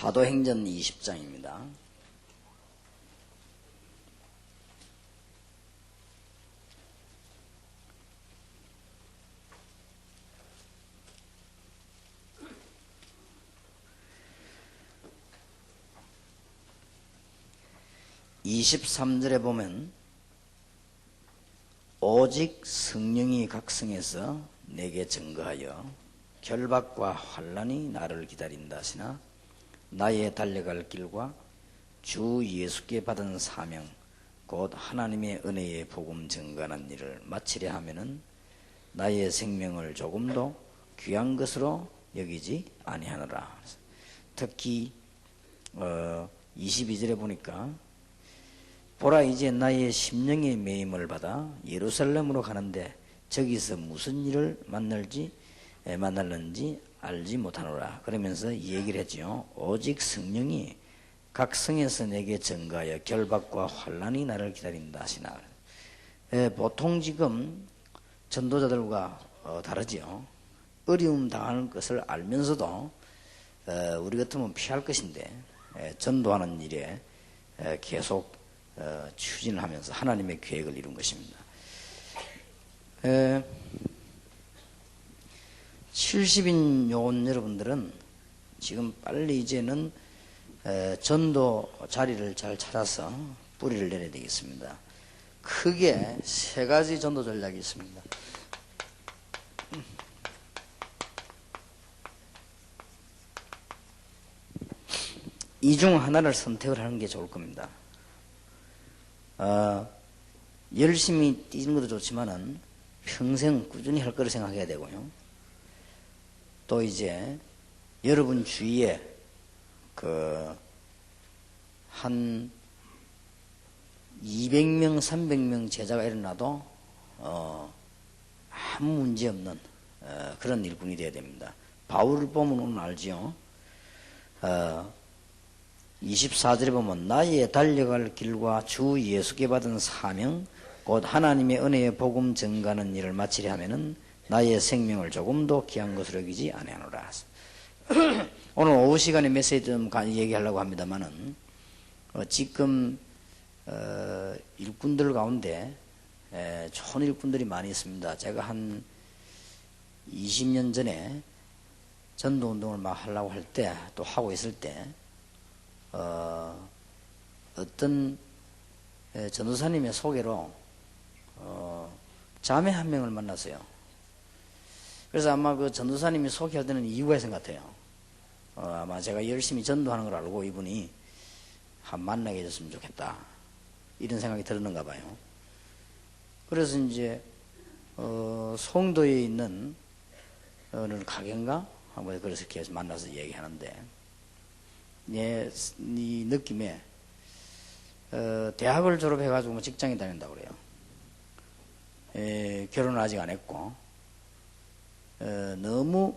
사도행전 20장입니다. (23절에) 보면 오직 성령이 각성해서 내게 증거하여 결박과 환난이 나를 기다린다 하시나 나의 달려갈 길과 주 예수께 받은 사명 곧 하나님의 은혜의 복음 증거하는 일을 마치려 하면은 나의 생명을 조금도 귀한 것으로 여기지 아니하노라. 특히 22절에 보니까 보라 이제 나의 심령의 매임을 받아 예루살렘으로 가는데 저기서 무슨 일을 만날는지 알지 못하노라. 그러면서 이 얘기를 했지요. 오직 성령이 각성해서 내게 증거하여 결박과 환난이 나를 기다린다 하시나. 보통 지금 전도자들과 다르지요. 어려움 당하는 것을 알면서도 우리 같으면 피할 것인데 전도하는 일에 계속 추진을 하면서 하나님의 계획을 이룬 것입니다. 70인 요원 여러분들은 지금 빨리 이제는 전도 자리를 잘 찾아서 뿌리를 내려야 되겠습니다. 크게 세 가지 전도 전략이 있습니다. 이 중 하나를 선택을 하는 게 좋을 겁니다. 열심히 뛰는 것도 좋지만은 평생 꾸준히 할 거를 생각해야 되고요. 또 이제 여러분 주위에 한 200명, 300명 제자가 일어나도 아무 문제 없는 그런 일꾼이 되어야 됩니다. 바울을 보면 오늘 알지요. 24절에 보면 나의 달려갈 길과 주 예수께 받은 사명 곧 하나님의 은혜의 복음 증거하는 일을 마치려 하면은 나의 생명을 조금도 귀한 것으로 여기지 아니하노라. 오늘 오후 시간에 메시지 좀 얘기하려고 합니다만은 지금 일꾼들 가운데 좋은 일꾼들이 많이 있습니다. 제가 한 20년 전에 전도운동을 막 하려고 할 때 또 하고 있을 때 어떤 전도사님의 소개로 자매 한 명을 만났어요. 그래서 아마 그 전도사님이 소개할 때는 이유가 있는 것 같아요. 아마 제가 열심히 전도하는 걸 알고 이분이 한 만나게 해줬으면 좋겠다 이런 생각이 들었는가 봐요. 그래서 이제 송도에 있는 어느 가게인가 한번 그래서 이렇게 만나서 얘기하는데 네 느낌에 대학을 졸업해가지고 뭐 직장에 다닌다고 그래요. 결혼을 아직 안 했고 너무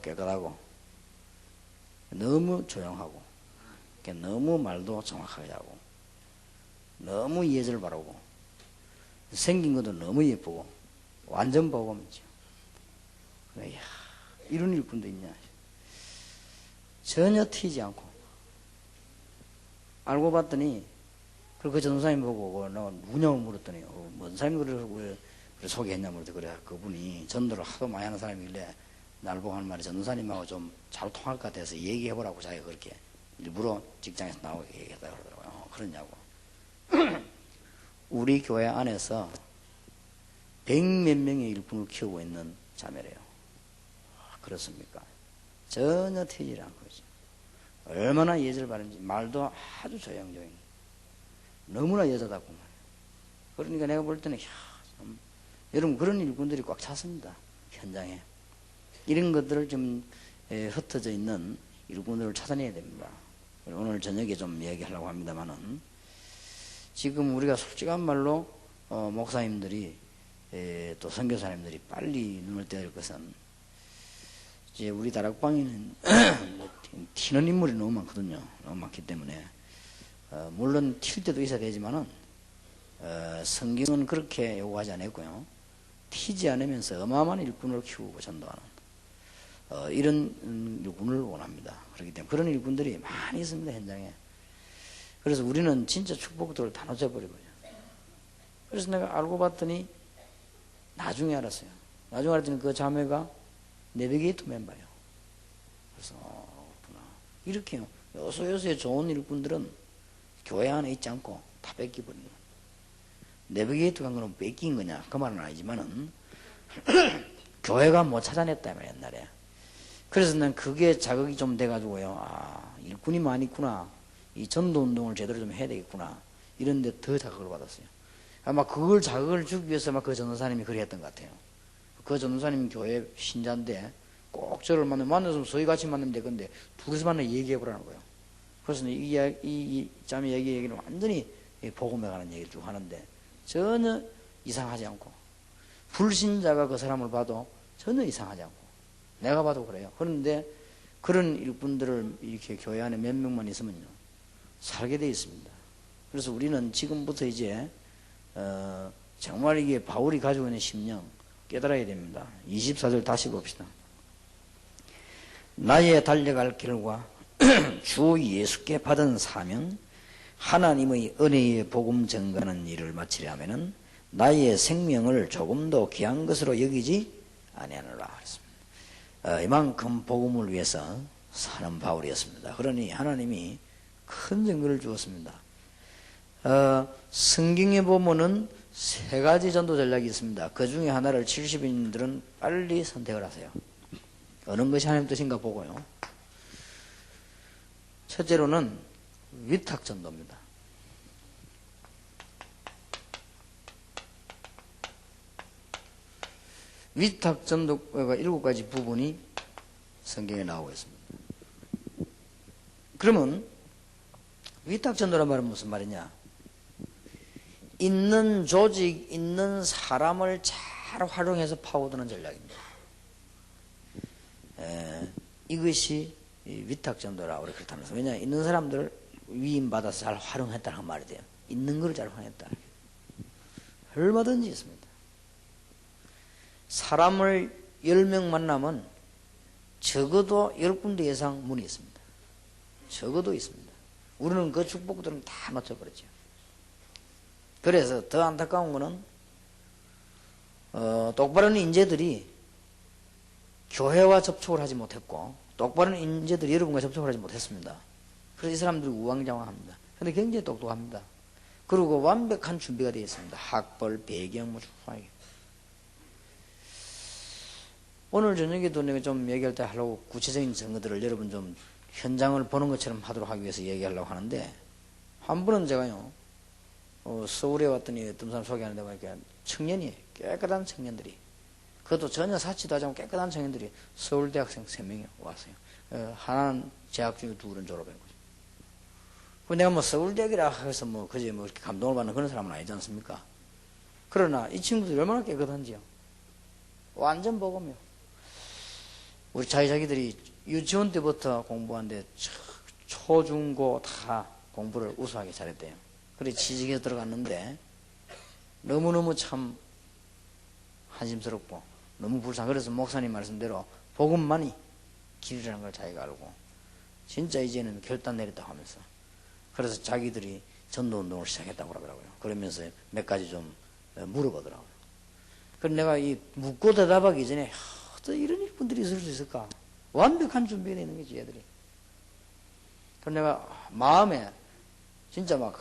깨끗하고 너무 조용하고 너무 말도 정확하게 하고 너무 예절 바르고 생긴 것도 너무 예쁘고 완전 복음이죠. 이야, 이런 일꾼도 있냐. 전혀 튀지 않고 알고 봤더니 그 전도사님 보고 누구냐고 물었더니 뭔 사람이 그래 소개했냐 물었더니 그래 그분이 전도를 하도 많이 하는 사람이길래 날 보고 하는 말이 전도사님하고 좀 잘 통할 것 같아서 얘기해보라고 자기가 그렇게 일부러 직장에서 나오게 얘기했다고 그러더라고요. 그러냐고. 우리 교회 안에서 100몇 명의 일꾼을 키우고 있는 자매래요. 그렇습니까? 전혀 튀지 않고죠. 얼마나 예절 바른지 말도 아주 조용조용 너무나 여자답고 말이에요. 그러니까 내가 볼 때는 여러분 그런 일꾼들이 꽉 찼습니다. 현장에. 이런 것들을 좀 흩어져 있는 일꾼들을 찾아내야 됩니다. 오늘 저녁에 좀 얘기하려고 합니다만은 지금 우리가 솔직한 말로 목사님들이 또 선교사님들이 빨리 눈을 떼야 될 것은 이제 우리 다락방에는 튀는 인물이 너무 많거든요. 너무 많기 때문에 물론 튈 때도 있어야 되지만은 성경은 그렇게 요구하지 않았고요. 튀지 않으면서 어마어마한 일꾼을 키우고 전도하는 이런 일꾼을 원합니다. 그렇기 때문에 그런 일꾼들이 많이 있습니다, 현장에. 그래서 우리는 진짜 축복들을 다 놓쳐버리고요. 그래서 내가 알고 봤더니 나중에 알았어요. 나중에 알았더니 그 자매가 내비게이터 멤버예요. 그래서 그렇구나. 이렇게요. 요소요소의 좋은 일꾼들은 교회 안에 있지 않고 다 뺏기버리는 거예요. 내비게이터 간 거는 뺏긴 거냐 그 말은 아니지만은 교회가 못 찾아냈다 말이야 옛날에. 그래서 난 그게 자극이 좀 돼가지고요. 아, 일꾼이 많이 있구나. 이 전도 운동을 제대로 좀 해야 되겠구나. 이런데 더 자극을 받았어요. 아마 그걸 자극을 주기 위해서 아마 그 전도사님이 그래 했던 것 같아요. 그 전도사님 교회 신자인데 꼭 저를 만나서 저희 같이 만나면 되건데 둘이서 만나 얘기해 보라는 거예요. 그래서 이 짬이 얘기는 완전히 복음에 관한 얘기를 쭉 하는데 전혀 이상하지 않고 불신자가 그 사람을 봐도 전혀 이상하지 않고 내가 봐도 그래요. 그런데 그런 일꾼들을 이렇게 교회 안에 몇 명만 있으면요 살게 돼 있습니다. 그래서 우리는 지금부터 이제 정말 이게 바울이 가지고 있는 심령 깨달아야 됩니다. 24절 다시 봅시다. 나의 달려갈 길과 주 예수께 받은 사명 하나님의 은혜의 복음 전가하는 일을 마치려 하면은 나의 생명을 조금도 귀한 것으로 여기지 아니하노라 그랬습니다. 이만큼 복음을 위해서 사는 바울이었습니다. 그러니 하나님이 큰 증거를 주었습니다. 성경에 보면은 세 가지 전도 전략이 있습니다. 그 중에 하나를 70인들은 빨리 선택을 하세요. 어느 것이 하나님 뜻인가 보고요. 첫째로는 위탁 전도입니다. 위탁 전도가 7가지 부분이 성경에 나오고 있습니다. 그러면 위탁 전도란 말은 무슨 말이냐? 있는 조직, 있는 사람을 잘 활용해서 파고드는 전략입니다. 이것이 위탁 전도라고 그렇다면서. 왜냐하면 있는 사람들을 위임받아서 잘 활용했다는 말이 돼요. 있는 걸 잘 활용했다. 얼마든지 있습니다. 사람을 10명 만나면 적어도 10군데 이상 문이 있습니다. 적어도 있습니다. 우리는 그 축복들은 다 놓쳐버렸죠. 그래서 더 안타까운 거는 똑바른 인재들이 교회와 접촉을 하지 못했고 똑바른 인재들이 여러분과 접촉을 하지 못했습니다. 그래서 이 사람들이 우왕좌왕합니다. 그런데 굉장히 똑똑합니다. 그리고 완벽한 준비가 되어 있습니다. 학벌, 배경, 주파하게. 오늘 저녁에도 내가 좀 얘기할 때 하려고 구체적인 증거들을 여러분 좀 현장을 보는 것처럼 하도록 하기 위해서 얘기하려고 하는데 한 번은 제가요 서울에 왔더니 어떤 사람 소개하는데 보니까 청년이 깨끗한 청년들이 그것도 전혀 사치도 하지 않고 깨끗한 청년들이 서울대학생 3명이 왔어요. 하나는 재학 중에 둘은 졸업한 거죠. 내가 뭐 서울대학이라 해서 뭐 그제 뭐 이렇게 감동을 받는 그런 사람은 아니지 않습니까? 그러나 이 친구들이 얼마나 깨끗한지요. 완전 복음이요. 우리 자기들이 유치원 때부터 공부하는데 초, 중, 고 다 공부를 우수하게 잘했대요. 그래 취직해서 들어갔는데 너무너무 참 한심스럽고 너무 불쌍. 그래서 목사님 말씀대로 복음만이 길이라는 걸 자기가 알고 진짜 이제는 결단 내렸다고 하면서 그래서 자기들이 전도운동을 시작했다고 그러더라고요. 그러면서 몇 가지 좀 물어보더라고요. 그래서 내가 이 묻고 대답하기 전에 또 이런 일꾼들이 있을 수 있을까? 완벽한 준비가 있는 거지 얘들이. 그래서 내가 마음에 진짜 막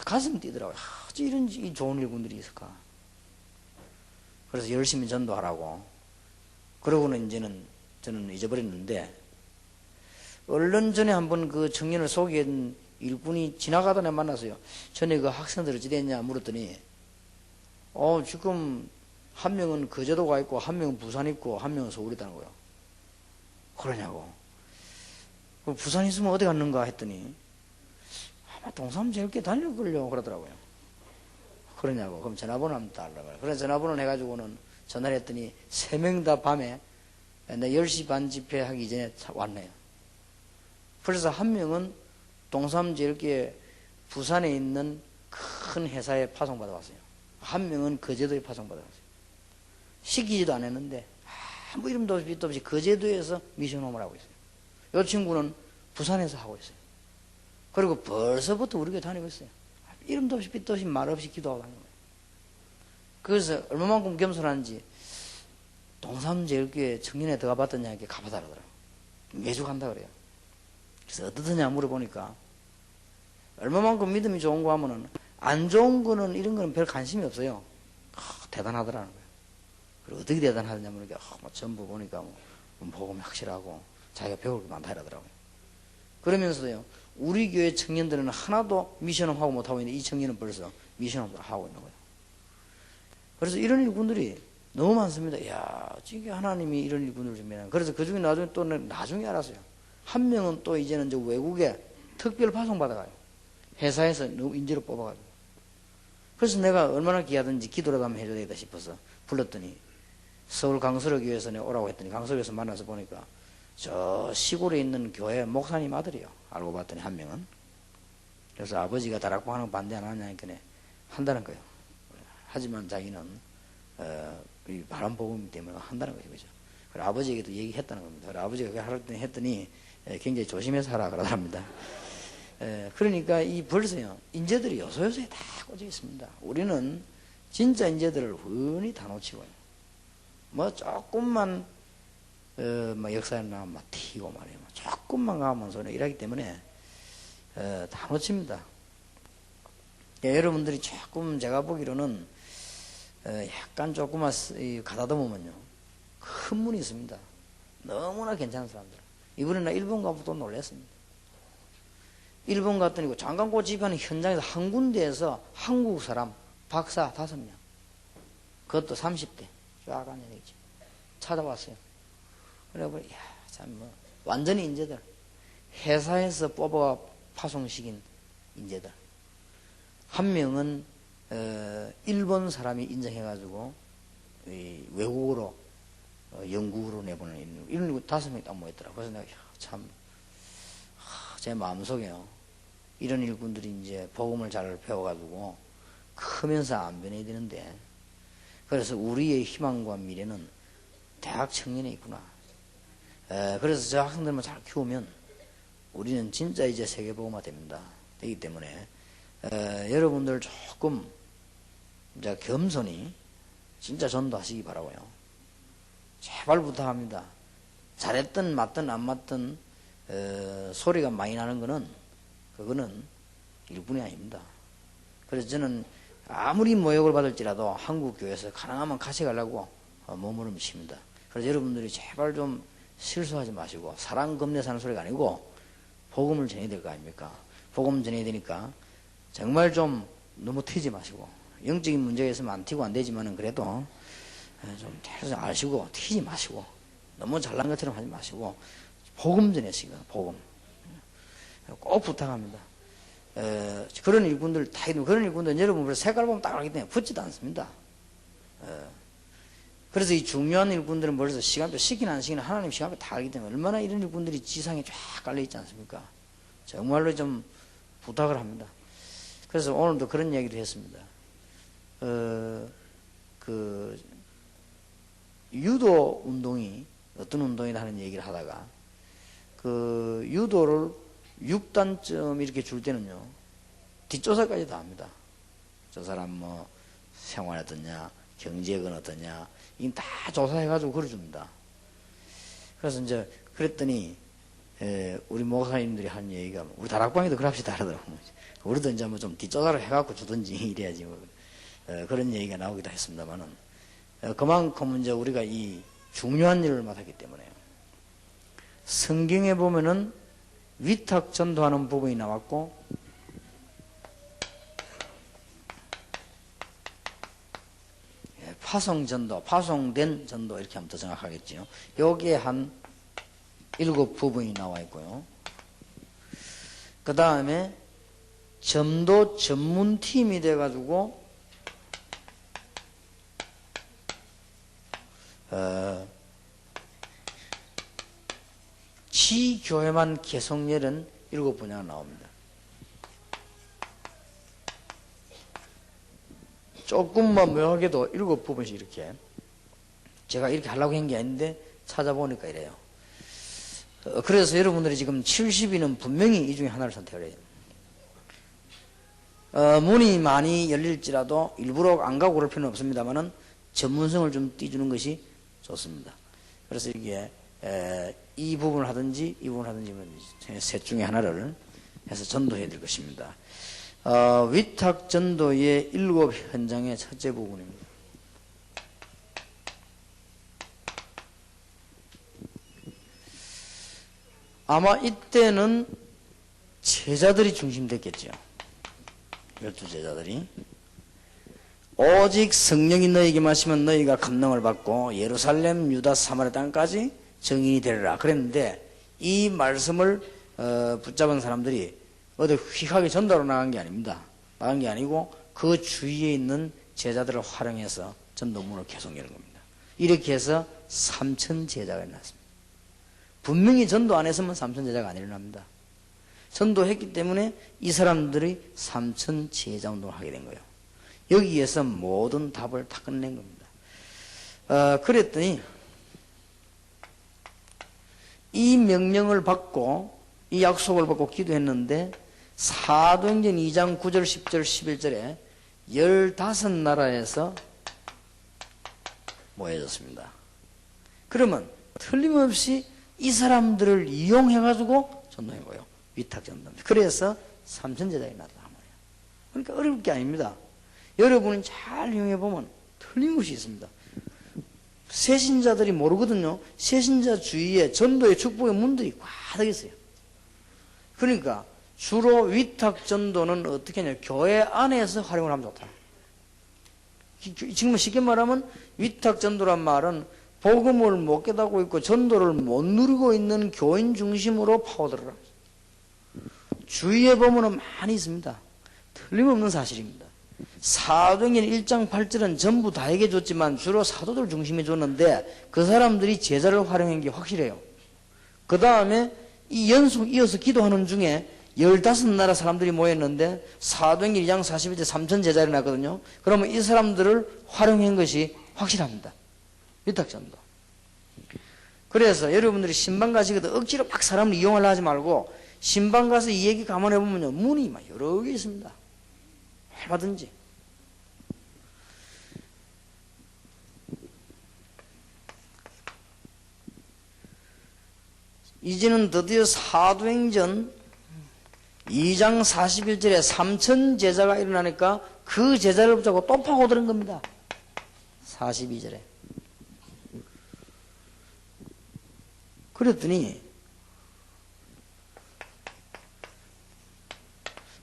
가슴 뛰더라고요. 이런 좋은 일꾼들이 있을까? 그래서 열심히 전도하라고. 그러고는 이제는 저는 잊어버렸는데 얼른 전에 한번 그 청년을 소개한 일꾼이 지나가다 내가 만났어요. 전에 그 학생들 어찌 됐냐 물었더니 지금 한 명은 거제도가 있고 한 명은 부산 있고 한 명은 서울 있다는 거예요. 그러냐고. 부산 있으면 어디 갔는가 했더니 아마 동삼 제일게 달려걸려 그러더라고요. 그러냐고. 그럼 전화번호 한번 달라고요. 그래서 전화번호를 해가지고는 전화를 했더니 3명 다 밤에 내 10시 반 집회하기 전에 왔네요. 그래서 한 명은 동삼 제일게 부산에 있는 큰 회사에 파송받아 왔어요. 한 명은 거제도에 파송받아 왔어요. 시키지도 않았는데 아무 이름도 없이 빛도 없이 거제도에서 미션홈을 하고 있어요. 이 친구는 부산에서 하고 있어요. 그리고 벌써부터 우리 교회 다니고 있어요. 이름도 없이 빛도 없이 말 없이 기도하고 하는 거예요. 그래서 얼마만큼 겸손한지 동삼제일교회 청년회 들어가 봤더니 이렇게 가봐달라더라고요. 매주 간다 그래요. 그래서 어떻느냐 물어보니까 얼마만큼 믿음이 좋은 거 하면은 안 좋은 거는 이런 거는 별 관심이 없어요. 대단하더라는 거예요. 그리고 어떻게 대단하느냐 물으니까 뭐 전부 보니까 뭐 복음이 확실하고 자기가 배울 게 많다 이러더라고요. 그러면서도요, 우리 교회 청년들은 하나도 미션홈 하고 못하고 있는데 이 청년은 벌써 미션홈을 하고 있는 거예요. 그래서 이런 일꾼들이 너무 많습니다. 이야, 이게 하나님이 이런 일꾼을 주면. 그래서 그 중에 나중에 알았어요. 한 명은 또 이제는 저 외국에 특별 파송 받아가요. 회사에서 너무 인재로 뽑아가지고. 그래서 내가 얼마나 귀하든지 기도라도 한번 해줘야 되겠다 싶어서 불렀더니 서울 강서로교회에서 내가 오라고 했더니 강서로교회에서 만나서 보니까 저 시골에 있는 교회 목사님 아들이요. 알고 봤더니 한 명은. 그래서 아버지가 다락방 하는 거 반대 안 하냐니까 한다는 거예요. 하지만 자기는 이 바람복음 때문에 한다는 거죠. 그죠? 그래서 아버지에게도 얘기했다는 겁니다. 그래서 아버지가 그렇게 하라 했더니 굉장히 조심해서 하라 그러답니다. 그러니까 이 벌써요, 인재들이 요소요소에 다 꽂혀 있습니다. 우리는 진짜 인재들을 흔히 다 놓치고요. 뭐 조금만 뭐 역사에 나면 막 튀고 말이에요. 조금만 가면 소리 일하기 때문에 다 놓칩니다. 여러분들이 조금 제가 보기로는 약간 조금만 가다듬으면요 큰 문이 있습니다. 너무나 괜찮은 사람들. 이번에 나 일본 가보고 또 놀랐습니다. 일본 갔더니 장강고 집하는 현장에서 한 군데에서 한국 사람 박사 5명, 그것도 30대 쫙 앉아있지. 찾아왔어요. 그래서 이야, 참 뭐 완전히 인재들, 회사에서 뽑아 파송시킨 인재들. 한 명은 일본 사람이 인정해가지고 외국으로 영국으로 내보내는 이런 5명이 딱 모였더라고요. 그래서 내가 참 제 마음속에요, 이런 일꾼들이 이제 복음을 잘 배워가지고 크면서 안 변해야 되는데, 그래서 우리의 희망과 미래는 대학 청년에 있구나. 그래서 저 학생들만 잘 키우면 우리는 진짜 이제 세계복음화 됩니다. 되기 때문에 여러분들 조금 이제 겸손히 진짜 전도하시기 바라고요. 제발 부탁합니다. 잘했든 맞든 안 맞든 소리가 많이 나는 거는 그거는 일뿐이 아닙니다. 그래서 저는 아무리 모욕을 받을지라도 한국 교회에서 가능하면 같이 가려고 머무름칩니다. 그래서 여러분들이 제발 좀 실수하지 마시고, 사랑 겁내 사는 소리가 아니고 복음을 전해야 될 거 아닙니까? 복음 전해야 되니까 정말 좀 너무 튀지 마시고, 영적인 문제가 있으면 안 튀고 안 되지만은 그래도 좀 아시고 튀지 마시고, 너무 잘난 것처럼 하지 마시고 복음 전해시고, 복음 꼭 부탁합니다. 그런 일꾼들 다 있는, 그런 일꾼들 여러분 색깔 보면 딱 알기 때문에 붙지도 않습니다. 그래서 이 중요한 일꾼들은 벌써 시간표 시키나 안 시키나 하나님 시간표 다 알기 때문에 얼마나 이런 일꾼들이 지상에 쫙 깔려 있지 않습니까? 정말로 좀 부탁을 합니다. 그래서 오늘도 그런 얘기를 했습니다. 그 유도 운동이 어떤 운동이다 하는 얘기를 하다가, 그 유도를 6단점 이렇게 줄 때는요 뒷조사까지 다 합니다. 저 사람 뭐 생활 어떠냐, 경제건 어떠냐, 이건 다 조사해가지고 그려줍니다. 그래서 이제 그랬더니 우리 목사님들이 하는 얘기가, 우리 다락방에도 그럽시다 하더라고요. 우리도 이제 뭐 좀 뒷조사를 해갖고 주든지 이래야지 뭐 그런 얘기가 나오기도 했습니다만은, 그만큼 이제 우리가 이 중요한 일을 맡았기 때문에요. 성경에 보면은 위탁 전도하는 부분이 나왔고, 파송 전도, 파송된 전도 이렇게 하면 더 정확하겠죠. 여기에 한 7부분이 나와 있고요. 그 다음에 전도 전문팀이 돼가지고 지교회만 개성열은 7분야가 나옵니다. 조금만 묘하게도 7부분씩 이렇게 제가 이렇게 하려고 한 게 아닌데 찾아보니까 이래요. 그래서 여러분들이 지금 70인은 분명히 이 중에 하나를 선택을 해요. 문이 많이 열릴지라도 일부러 안 가고 그럴 필요는 없습니다만은 전문성을 좀 띄주는 것이 좋습니다. 그래서 이게 이 부분을 하든지 이 부분을 하든지 셋 중에 하나를 해서 전도해야 될 것입니다. 위탁 전도의 7 현장의 첫째 부분입니다. 아마 이때는 제자들이 중심됐겠죠. 12제자들이. 오직 성령이 너희에게 마시면 너희가 감동을 받고 예루살렘, 유다, 사마리아 땅까지 증인이 되리라 그랬는데, 이 말씀을 붙잡은 사람들이 어디 휙하게 전도로 나간 게 아닙니다. 나간 게 아니고 그 주위에 있는 제자들을 활용해서 전도문을 계속 여는 겁니다. 이렇게 해서 3,000 제자가 일어났습니다. 분명히 전도 안 했으면 3,000 제자가 안 일어납니다. 전도했기 때문에 이 사람들이 3,000 제자 운동을 하게 된 거예요. 여기에서 모든 답을 다 끝낸 겁니다. 그랬더니 이 명령을 받고 이 약속을 받고 기도했는데 사도행전 2장 9절 10절 11절에 15나라에서 모여졌습니다. 그러면 틀림없이 이 사람들을 이용해가지고 전도한 거예요. 위탁전도입니다. 그래서 3,000 제자가 나타난 거예요. 그러니까 어려울 게 아닙니다. 여러분은 잘 이용해보면 틀림없이 있습니다. 새신자들이 모르거든요. 새신자 주위에 전도의 축복의 문들이 가득 있어요. 그러니까 주로 위탁전도는 어떻게 하냐, 교회 안에서 활용을 하면 좋다. 지금 쉽게 말하면 위탁전도란 말은 복음을 못 깨닫고 있고 전도를 못 누리고 있는 교인 중심으로 파고들어라. 주위에 보면 많이 있습니다. 틀림없는 사실입니다. 사도행전 1장 8절은 전부 다에게 줬지만 주로 사도들 중심에 줬는데 그 사람들이 제자를 활용한 게 확실해요. 그 다음에 이 연속 이어서 기도하는 중에 15나라 사람들이 모였는데 사도행전 2장 41절 3,000 제자를 났거든요. 그러면 이 사람들을 활용한 것이 확실합니다. 위탁전도. 그래서 여러분들이 신방 가시거든 억지로 막 사람을 이용하려 하지 말고 신방 가서 이 얘기 감안해보면요, 문이 막 여러 개 있습니다. 얼마든지. 이제는 드디어 사도행전 2장 41절에 3,000 제자가 일어나니까 그 제자를 붙잡고 또 파고드는 겁니다. 42절에. 그랬더니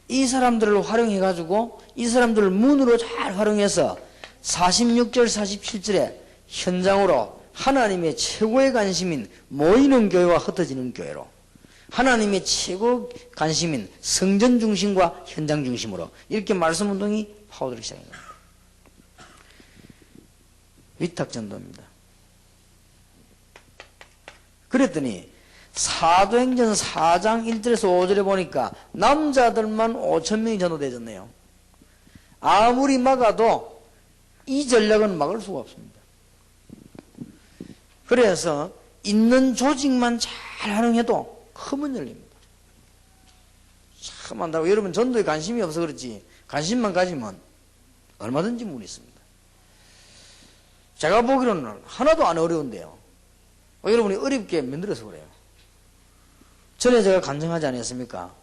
이 사람들을 활용해가지고 이 사람들을 문으로 잘 활용해서 46절 47절에 현장으로 하나님의 최고의 관심인 모이는 교회와 흩어지는 교회로, 하나님의 최고 관심인 성전 중심과 현장 중심으로 이렇게 말씀 운동이 파고들기 시작한 겁니다. 위탁전도입니다. 그랬더니 사도행전 4장 1절에서 5절에 보니까 남자들만 5,000명이 전도되었네요. 아무리 막아도 이 전략은 막을 수가 없습니다. 그래서 있는 조직만 잘 활용해도 큰 문 열립니다. 참 많다고. 여러분 전도에 관심이 없어 그렇지 관심만 가지면 얼마든지 문이 있습니다. 제가 보기로는 하나도 안 어려운데요. 여러분이 어렵게 만들어서 그래요. 전에 제가 간증하지 않았습니까?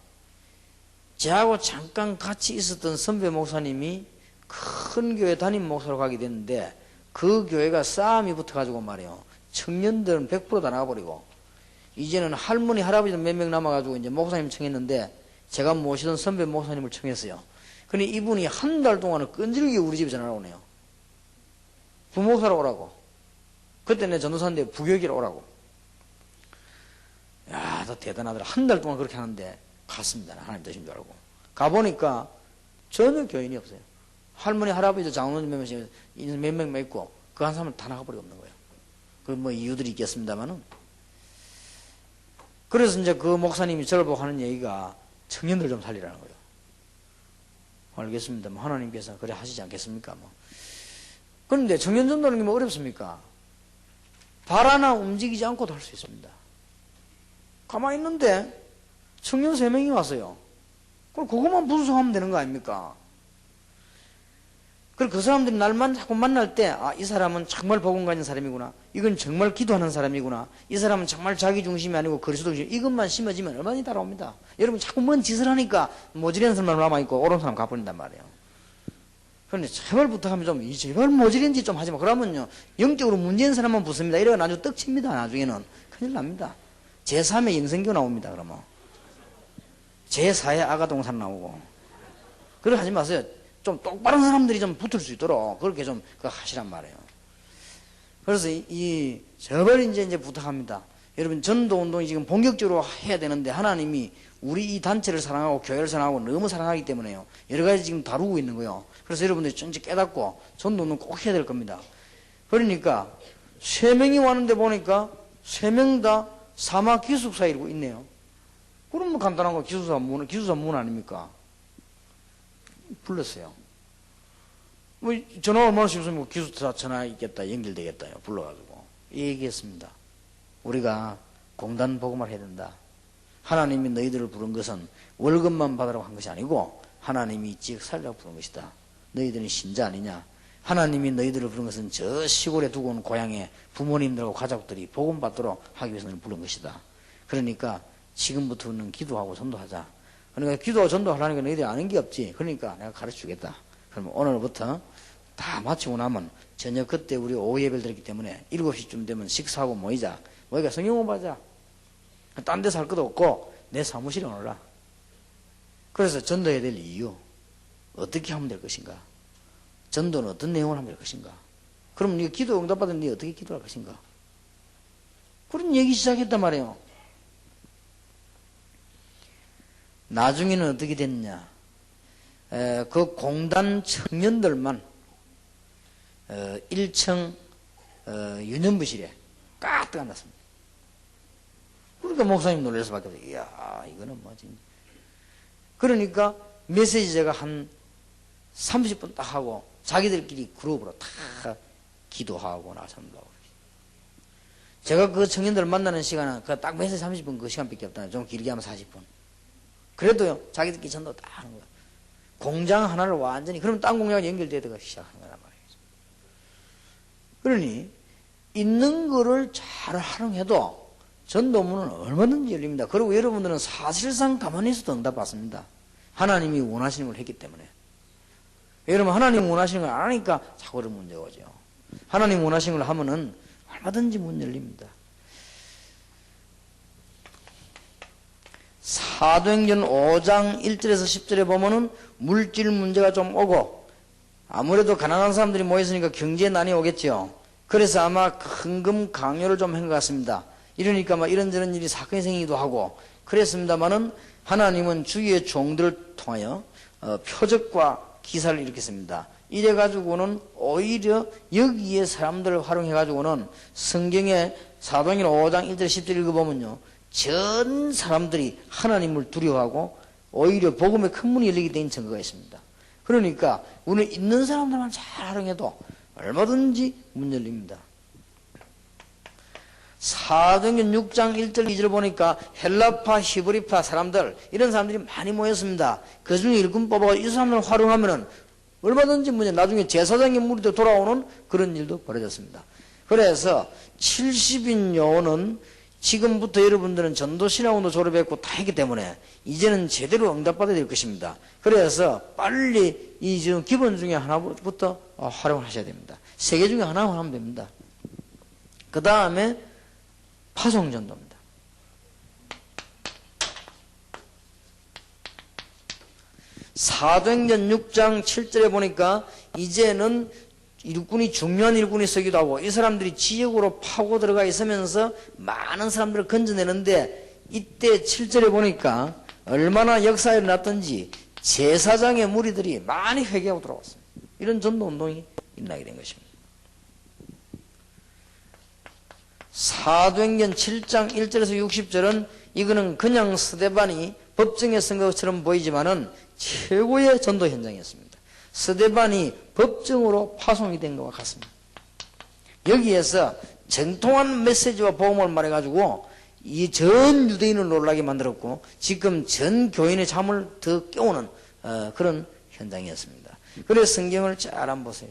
저하고 잠깐 같이 있었던 선배 목사님이 큰 교회 담임 목사로 가게 됐는데 그 교회가 싸움이 붙어가지고 말이에요. 청년들은 100% 다 나가버리고 이제는 할머니 할아버지들 몇 명 남아가지고 이제 목사님 청했는데 제가 모시던 선배 목사님을 청했어요. 근데 이분이 한 달 동안은 끈질기게 우리 집에 전화가 오네요. 부목사로 오라고. 그때 내 전도사인데 부교육이라 오라고. 야, 너 대단하더라. 한 달 동안 그렇게 하는데 갔습니다. 하나님 되신 줄 알고. 가보니까 전혀 교인이 없어요. 할머니, 할아버지, 장로님 몇 명 있고 그 한 사람은 다 나가버리고 없는 거예요. 그 뭐 이유들이 있겠습니다만은. 그래서 이제 그 목사님이 저를 보고 하는 얘기가 청년들 좀 살리라는 거예요. 알겠습니다. 뭐 하나님께서 그래 하시지 않겠습니까? 뭐. 그런데 청년 전도는 게 뭐 어렵습니까? 발 하나 움직이지 않고도 할 수 있습니다. 가만히 있는데 청년 3명이 왔어요. 그럼 그것만 분석하면 되는 거 아닙니까? 그리고 그 사람들이 날만 자꾸 만날 때, 아, 이 사람은 정말 복음 가진 사람이구나. 이건 정말 기도하는 사람이구나. 이 사람은 정말 자기 중심이 아니고 그리스도 중심. 이것만 심어지면 얼마나 따라옵니다. 여러분 자꾸 뭔 짓을 하니까 모질한 사람만 남아있고 옳은 사람 가버린단 말이에요. 그런데 제발 부탁하면 좀, 제발 모질한 짓 좀 하지 마. 그러면요, 영적으로 문제인 사람만 붙습니다. 이래가 나중에 떡칩니다. 나중에는. 큰일 납니다. 제3의 영생교 나옵니다. 그러면. 제4의 아가동산 나오고. 그렇게 하지 마세요. 좀 똑바른 사람들이 좀 붙을 수 있도록 그렇게 좀 그거 하시란 말이에요. 그래서 제발 이제 부탁합니다. 여러분 전도운동이 지금 본격적으로 해야 되는데 하나님이 우리 이 단체를 사랑하고 교회를 사랑하고 너무 사랑하기 때문에요. 여러 가지 지금 다루고 있는 거예요. 그래서 여러분들이 전체 깨닫고 전도운동 꼭 해야 될 겁니다. 그러니까 3명이 왔는데 보니까 3명 다 사막 기숙사에 이러고 있네요. 그럼 뭐 간단한 거 기숙사 문 아닙니까? 불렀어요. 뭐 전화 얼마나 쉽으면 뭐 기숙사 전화 있겠다, 연결되겠다 불러가지고 얘기했습니다. 우리가 공단 복음을 해야 된다. 하나님이 너희들을 부른 것은 월급만 받으라고 한 것이 아니고 하나님이 지역 살려고 부른 것이다. 너희들은 신자 아니냐? 하나님이 너희들을 부른 것은 저 시골에 두고 온 고향에 부모님들하고 가족들이 복음 받도록 하기 위해서 너희를 부른 것이다. 그러니까 지금부터는 기도하고 전도하자. 그러니까 기도하고 전도하려니까 너희들이 아는 게 없지. 그러니까 내가 가르쳐 주겠다. 그러면 오늘부터 다 마치고 나면 저녁 그때 우리 오후 예배를 드렸기 때문에 7시쯤 되면 식사하고 모이자. 모이가 성경 공부하자. 딴 데서 할 것도 없고 내 사무실에 오너라. 그래서 전도해야 될 이유, 어떻게 하면 될 것인가? 전도는 어떤 내용을 하면 될 것인가? 그럼 네가 기도 응답받으면 네가 어떻게 기도할 것인가? 그런 얘기 시작했단 말이에요. 나중에는 어떻게 됐냐? 그 공단 청년들만 1층 유년부실에 가득 앉았습니다. 그러니까 목사님 놀랄 수밖에 없어요. 이야, 이거는 뭐지? 그러니까 메시지가 한 30분 딱 하고 자기들끼리 그룹으로 다 기도하고 나선다고. 제가 그 청년들을 만나는 시간은 그 딱 메시지 30분 그 시간밖에 없잖아요. 좀 길게 하면 40분. 그래도요, 자기들끼리 전도 다 하는 거야. 공장 하나를 완전히, 그러면 딴 공장에 연결되다가 시작하는 거란 말이에요. 그러니, 있는 거를 잘 활용해도 전도문은 얼마든지 열립니다. 그리고 여러분들은 사실상 가만히 있어도 응답받습니다. 하나님이 원하시는 걸 했기 때문에. 여러분, 하나님 원하시는 걸 안 하니까 자꾸 그런 문제가 오죠. 하나님 원하시는 걸 하면은 얼마든지 문 열립니다. 사도행전 5장 1절에서 10절에 보면은 물질 문제가 좀 오고, 아무래도 가난한 사람들이 모였으니까 경제난이 오겠죠. 그래서 아마 헌금 강요를 좀 한 것 같습니다. 이러니까 막 이런저런 일이 사건이 생기기도 하고 그랬습니다만은 하나님은 주위의 종들을 통하여 표적과 기사를 일으켰습니다. 이래가지고는 오히려 여기에 사람들을 활용해가지고는 성경에 사도행전 5장 1절 10절 읽어보면요, 전 사람들이 하나님을 두려워하고 오히려 복음의 큰 문이 열리게 된 증거가 있습니다. 그러니까 우리는 있는 사람들만 잘 활용해도 얼마든지 문 열립니다. 사도행전 6장 1절 2절 보니까 헬라파, 히브리파 사람들, 이런 사람들이 많이 모였습니다. 그 중에 일꾼 뽑아서 이 사람들을 활용하면은 얼마든지 문제, 나중에 제사장의 무리도 돌아오는 그런 일도 벌어졌습니다. 그래서 70인 요원은 지금부터 여러분들은 전도신학원도 졸업했고 다 했기 때문에 이제는 제대로 응답받아야 될 것입니다. 그래서 빨리 이 지금 기본 중에 하나부터 활용하셔야 됩니다. 3개 중에 하나만 하면 됩니다. 그 다음에 파송전도입니다. 사도행전 6장 7절에 보니까 이제는 일꾼이 중요한 일꾼이 서기도 하고 이 사람들이 지역으로 파고 들어가 있으면서 많은 사람들을 건져내는데 이때 7절에 보니까 얼마나 역사에 일어났던지 제사장의 무리들이 많이 회개하고 돌아왔습니다. 이런 전도운동이 일어나게 된 것입니다. 사도행전 7장 1절에서 60절은 이거는 그냥 스데반이 법정에 쓴 것처럼 보이지만은 최고의 전도 현장이었습니다. 스데반이 법정으로 파송이 된 것과 같습니다. 여기에서 정통한 메시지와 복음을 말해가지고 이 전 유대인을 놀라게 만들었고 지금 전 교인의 잠을 더 깨우는 그런 현장이었습니다. 그래서 성경을 잘 한번 보세요.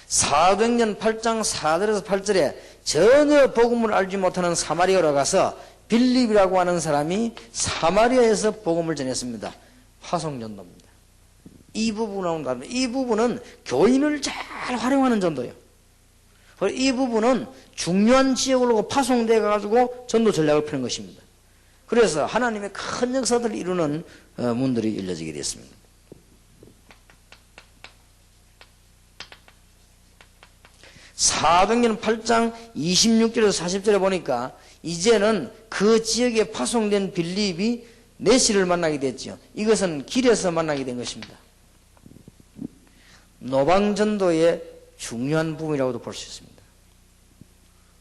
사도행전 8장 4절에서 8절에 전혀 복음을 알지 못하는 사마리아로 가서 빌립이라고 하는 사람이 사마리아에서 복음을 전했습니다. 파송전도입니다. 이 부분하고는 다릅니다. 이 부분은 교인을 잘 활용하는 전도예요. 이 부분은 중요한 지역으로 파송되어 가지고 전도 전략을 펴는 것입니다. 그래서 하나님의 큰 역사들을 이루는 문들이 열려지게 됐습니다. 사도행전 8장 26절에서 40절에 보니까 이제는 그 지역에 파송된 빌립이 내시를 만나게 됐죠. 이것은 길에서 만나게 된 것입니다. 노방전도의 중요한 부분이라고도 볼 수 있습니다.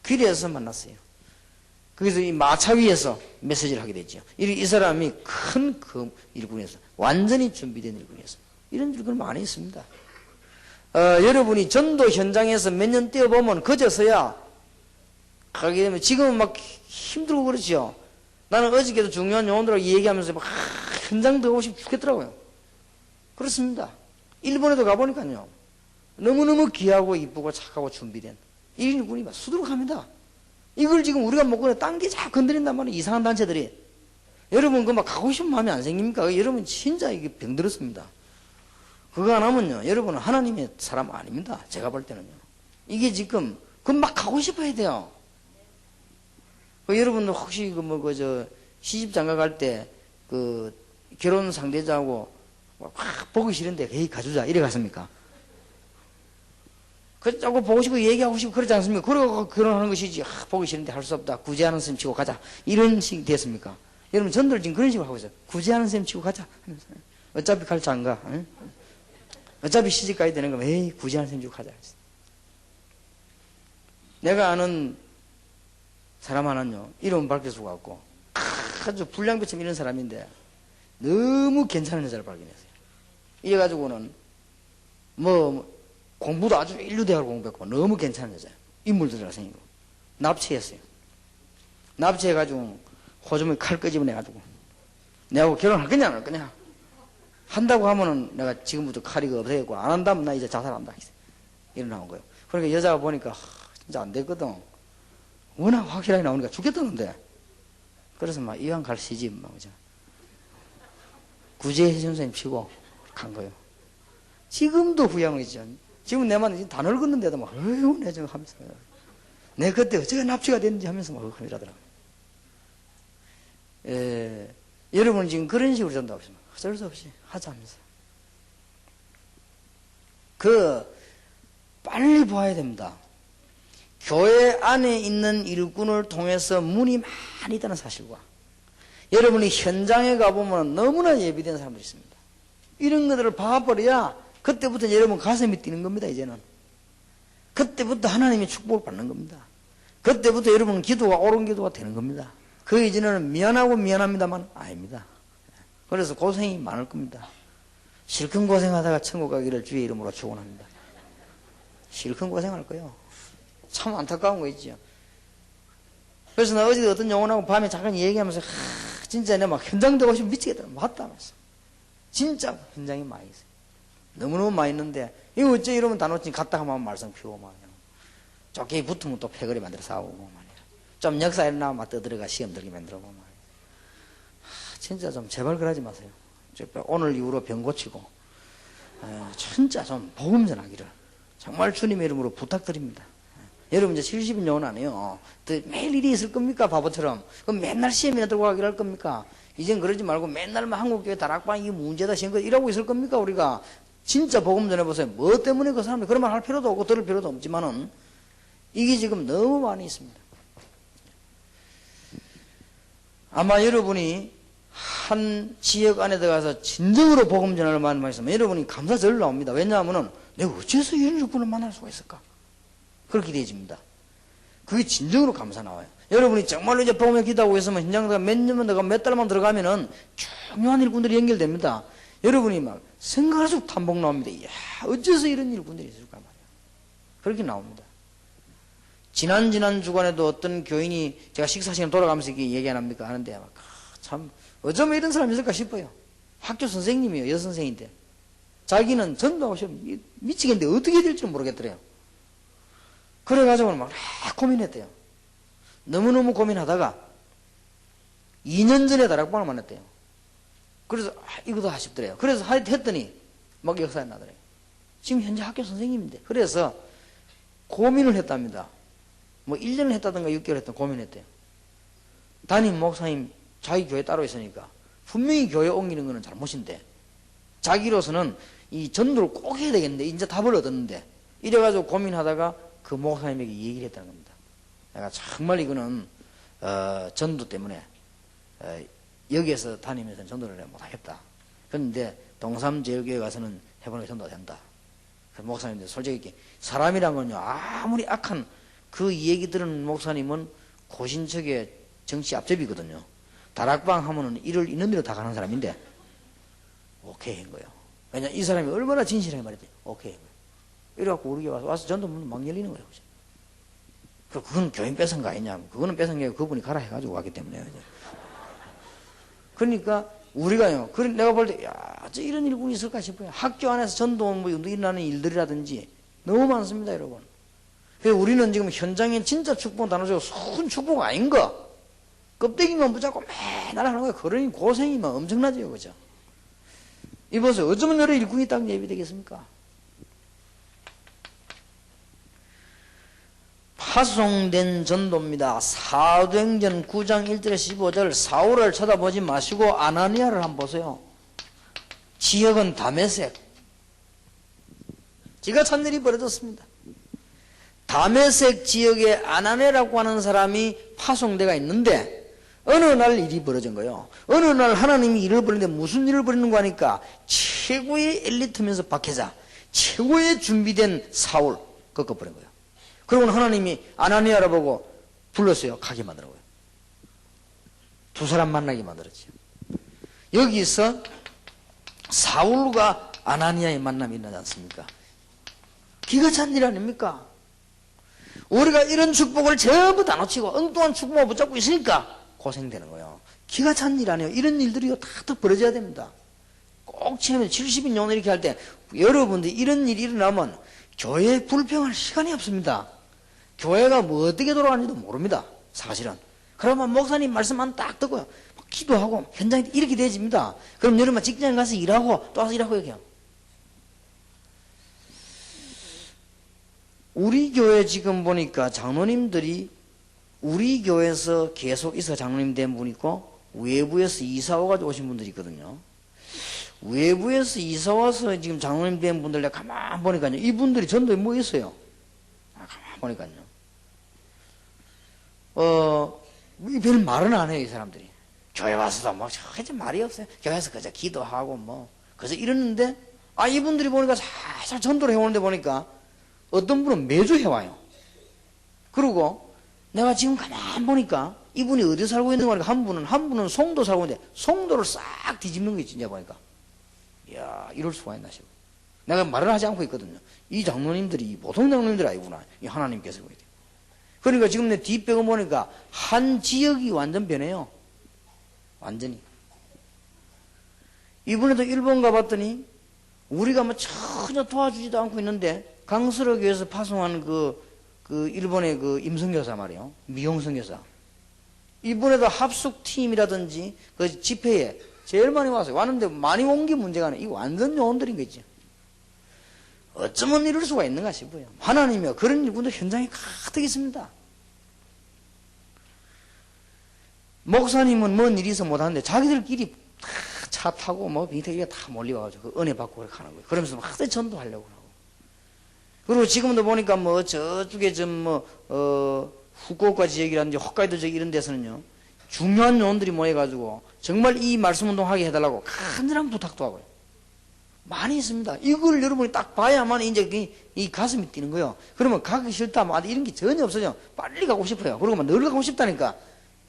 길에서 만났어요. 거기서 이 마차 위에서 메시지를 하게 됐죠. 이 사람이 큰 그 일꾼이었어. 완전히 준비된 일꾼이었어. 이런 일꾼 많이 있습니다. 여러분이 전도 현장에서 몇 년 뛰어보면 그저서야 가게 되면 지금은 막 힘들고 그렇죠. 나는 어저께도 중요한 요원들하고 얘기하면서 막 현장 들어가고 싶어 죽겠더라고요. 그렇습니다. 일본에도 가보니까요. 너무너무 귀하고 이쁘고 착하고 준비된 일꾼이 막 수두룩합니다. 이걸 지금 우리가 못 그래 딴 게 자꾸 건드린단 말이에요. 이상한 단체들이. 여러분 그 막 가고 싶은 마음이 안 생깁니까? 여러분 진짜 이게 병들었습니다. 그거 안 하면요. 여러분은 하나님의 사람 아닙니다. 제가 볼 때는요. 이게 지금 그 막 가고 싶어야 돼요. 여러분도 혹시 시집 장가 갈 때 그 결혼 상대자하고 막 보기 싫은데 에이 가주자 이래 갔습니까? 그 자꾸 보고 싶고 얘기하고 싶고 그러지 않습니까? 그러고 결혼하는 것이지. 보기 싫은데 할 수 없다. 구제하는 셈 치고 가자. 이런 식이 됐습니까? 여러분 전들 지금 그런 식으로 하고 있어요. 구제하는 셈 치고 가자. 어차피 갈 장가. 응? 어차피 시집 가야 되는 거면 에이 구제하는 셈 치고 가자. 내가 아는 사람 하나는요. 이름 밝힐 수가 없고 아주 불량배처럼 이런 사람인데 너무 괜찮은 여자를 발견했어요. 이래가지고는 공부도 아주 인류대학을 공부했고 너무 괜찮은 여자예요. 인물들이라 생기고 납치했어요. 납치해가지고 호주머니 칼 끄집어내가지고 내하고 결혼할 거냐 안 할 거냐 한다고 하면은 내가 지금부터 칼이 없애고 안 한다면 나 이제 자살한다 이러나온 거예요. 그러니까 여자가 보니까 진짜 안 됐거든. 워낙 확실하게 나오니까 죽겠다는데 그래서 막 이왕 갈 시집 막 그죠. 구제해 선생님 치고 간 거예요. 지금도 후회하고 있죠. 지금 내 만 다 늙었는데도 막 어휴 내 저 하면서 내 그때 어쩌게 납치가 됐는지 하면서 막 이러더라고요. 여러분 지금 그런 식으로 전도하고 있습니다. 어쩔 수 없이 하자면서 빨리 봐야 됩니다. 교회 안에 있는 일꾼을 통해서 문이 많이 있다는 사실과 여러분이 현장에 가보면 너무나 예비된 사람들이 있습니다. 이런 것들을 봐버려야 그때부터 여러분 가슴이 뛰는 겁니다. 이제는 그때부터 하나님의 축복을 받는 겁니다. 그때부터 여러분 기도가 옳은 기도가 되는 겁니다. 그 이전에는 미안합니다만 아닙니다. 그래서 고생이 많을 겁니다. 실컷 고생하다가 천국 가기를 주의 이름으로 축원합니다. 실컷 고생할 거예요. 참 안타까운 거 있죠. 그래서 나 어제 어떤 영혼하고 밤에 잠깐 얘기하면서 진짜 내가 막 현장 되고 싶으면 미치겠다. 맞다 말했어. 진짜 현장이 많이 있어요. 너무너무 많이 있는데 이거 어째 이러면 다 놓치 갔다가 만 말썽 피우고 막 쫓기 붙으면 또 패거리 만들어 싸우고 말이야. 좀 역사에 나면 막 떠들어가 시험 들게 만들고 말이야. 진짜 좀 제발 그러지 마세요. 오늘 이후로 병 고치고 진짜 좀 복음 전하기를 정말 주님의 이름으로 부탁드립니다. 여러분 이제 70인 영혼 안 해요. 매일 일이 있을 겁니까? 바보처럼. 그럼 맨날 시험이나 들고 가기를 할 겁니까? 이젠 그러지 말고 맨날 한국교회 다락방 이게 문제다 시험 이러고 있을 겁니까? 우리가 진짜 복음 전해보세요. 뭐 때문에 그 사람들 그런 말 할 필요도 없고 들을 필요도 없지만은 이게 지금 너무 많이 있습니다. 아마 여러분이 한 지역 안에 들어가서 진정으로 복음 전하는 말만 있으면 여러분이 감사절 나옵니다. 왜냐하면은 내가 어째서 이런 분을 만날 수가 있을까? 그렇게 되어집니다. 그게 진정으로 감사 나와요. 여러분이 정말로 이제 복음에 기도하고 있으면 현장에다가 몇 년만 들어가 몇 달만 들어가면은 중요한 일꾼들이 연결됩니다. 여러분이 막 생각할수록 탐복 나옵니다. 이야, 어째서 이런 일꾼들이 있을까 말이야. 그렇게 나옵니다. 지난 주간에도 어떤 교인이 제가 식사 시간 돌아가면서 이게 얘기 안 합니까? 하는데 참 어쩌면 이런 사람이 있을까 싶어요. 학교 선생님이에요. 여선생인데 자기는 전도하고 싶으면 미치겠는데 어떻게 해야 될지 모르겠더래요. 그래가지고 막 고민했대요. 너무너무 고민하다가 2년 전에 다락방을 만났대요. 그래서 이거도 하십더래요. 그래서 했더니 막 역사에 나더래요. 지금 현재 학교 선생님인데 그래서 고민을 했답니다. 뭐 1년을 했다든가 6개월 했던 고민했대요. 담임 목사님 자기 교회 따로 있으니까 분명히 교회 옮기는 거는 잘못인데 자기로서는 이 전도를 꼭 해야 되겠는데 이제 답을 얻었는데 이래가지고 고민하다가 그 목사님에게 얘기를 했다는 겁니다. 내가 정말 이거는 전도 때문에 여기에서 다니면서 전도를 못하겠다. 그런데 동삼제일교회 가서는 해보는 게 전도가 된다. 그 목사님들 솔직히 사람이란 건요 아무리 악한 그 얘기 들은 목사님은 고신척의 정치 앞잡이거든요. 다락방 하면은 일을 있는 대로 다 가는 사람인데 오케이 한 거예요. 왜냐면 이 사람이 얼마나 진실하게 말했지. 오케이 한 거예요. 이래갖고 우리 교회 와서 전도 문 막 열리는 거예요. 그죠? 그건 교인 뺏은 거 아니냐. 그거는 뺏은 게 그분이 가라 해가지고 왔기 때문에. 그러니까 우리가요. 내가 볼 때, 야, 저 이런 일꾼이 있을까 싶어요. 학교 안에서 전도 뭐 일어나는 일들이라든지 너무 많습니다, 여러분. 그래서 우리는 지금 현장에 진짜 축복 나눠주고 손 축복 아닌 거. 껍데기만 붙잡고 맨날 하는 거예요. 그러니 고생이면 엄청나죠, 그죠? 이보세요. 어쩌면 여러 일꾼이 딱 예비되겠습니까? 파송된 전도입니다. 사도행전 9장 1절에 15절 사울을 쳐다보지 마시고 아나니아를 한번 보세요. 지역은 다메섹. 지가 찬일이 벌어졌습니다. 다메섹 지역에 아나니아라고 하는 사람이 파송대가 있는데 어느 날 일이 벌어진 거예요. 어느 날 하나님이 일을 벌이는데 무슨 일을 벌이는 거 하니까 최고의 엘리트면서 박해자, 최고의 준비된 사울 꺾어버린 거예요. 그러고는 하나님이 아나니아를 보고 불렀어요. 가게 만드는 거예요. 두 사람 만나게 만들었죠. 여기서 사울과 아나니아의 만남이 일어나지 않습니까? 기가 찬 일 아닙니까? 우리가 이런 축복을 전부 다 놓치고 엉뚱한 축복을 붙잡고 있으니까 고생되는 거예요. 기가 찬 일 아니에요. 이런 일들이 다 벌어져야 됩니다. 꼭 지금 70인 용을 이렇게 할 때 여러분들이 이런 일이 일어나면 교회에 불평할 시간이 없습니다. 교회가 뭐 어떻게 돌아가는지도 모릅니다. 사실은. 그러면 목사님 말씀만 딱 듣고요. 기도하고 현장에 이렇게 되집니다. 그럼 여러분 직장에 가서 일하고 또 와서 일하고 이렇게요. 우리 교회 지금 보니까 장로님들이 우리 교회에서 계속 있어 장로님 된 분 있고 외부에서 이사 와가지고 오신 분들이 있거든요. 외부에서 이사 와서 지금 장로님 된 분들 내가 가만 보니까요. 이분들이 전도에 뭐 있어요? 가만 보니까요. 별 말은 안 해요, 이 사람들이. 교회 와서도 뭐, 그저 말이 없어요. 교회에서 그저 기도하고 뭐, 그저 이러는데, 이분들이 보니까 살살 전도를 해오는데 보니까 어떤 분은 매주 해와요. 그리고 내가 지금 가만 보니까 이분이 어디 살고 있는 거니까 한 분은 송도 살고 있는데 송도를 싹 뒤집는 게 진짜 보니까. 이야, 이럴 수가 있나 싶어. 내가 말을 하지 않고 있거든요. 이 장로님들이 보통 장로님들이 아니구나. 이 하나님께서 보이대. 그러니까 지금 내 뒷배경 보니까 한 지역이 완전 변해요. 완전히. 이번에도 일본 가봤더니 우리가 뭐 전혀 도와주지도 않고 있는데 강서로교에서 파송한 그 일본의 그 임성교사 말이에요. 미용성교사. 이번에도 합숙팀이라든지 그 집회에 제일 많이 왔어요. 왔는데 많이 온 게 문제가 아니에요. 이거 완전 요원들인 거죠. 어쩌면 이럴 수가 있는가 싶어요. 하나님이요. 그런 일꾼들 현장에 가득 있습니다. 목사님은 뭔 일이 있어 못하는데 자기들끼리 다 차 타고 뭐 밑에 다 몰려와가지고 그 은혜 받고 그렇게 하는 거예요. 그러면서 막 전도하려고 하고. 그리고 지금도 보니까 뭐 저쪽에 후쿠오카 지역이라든지 홋카이도 지역 이런 데서는요. 중요한 요원들이 모여가지고 정말 이 말씀 운동하게 해달라고 간절한 부탁도 하고요. 많이 있습니다. 이걸 여러분이 딱 봐야만 이제 이 가슴이 뛰는 거예요. 그러면 가기 싫다, 뭐 이런 게 전혀 없어요. 빨리 가고 싶어요. 그리고 늘 가고 싶다니까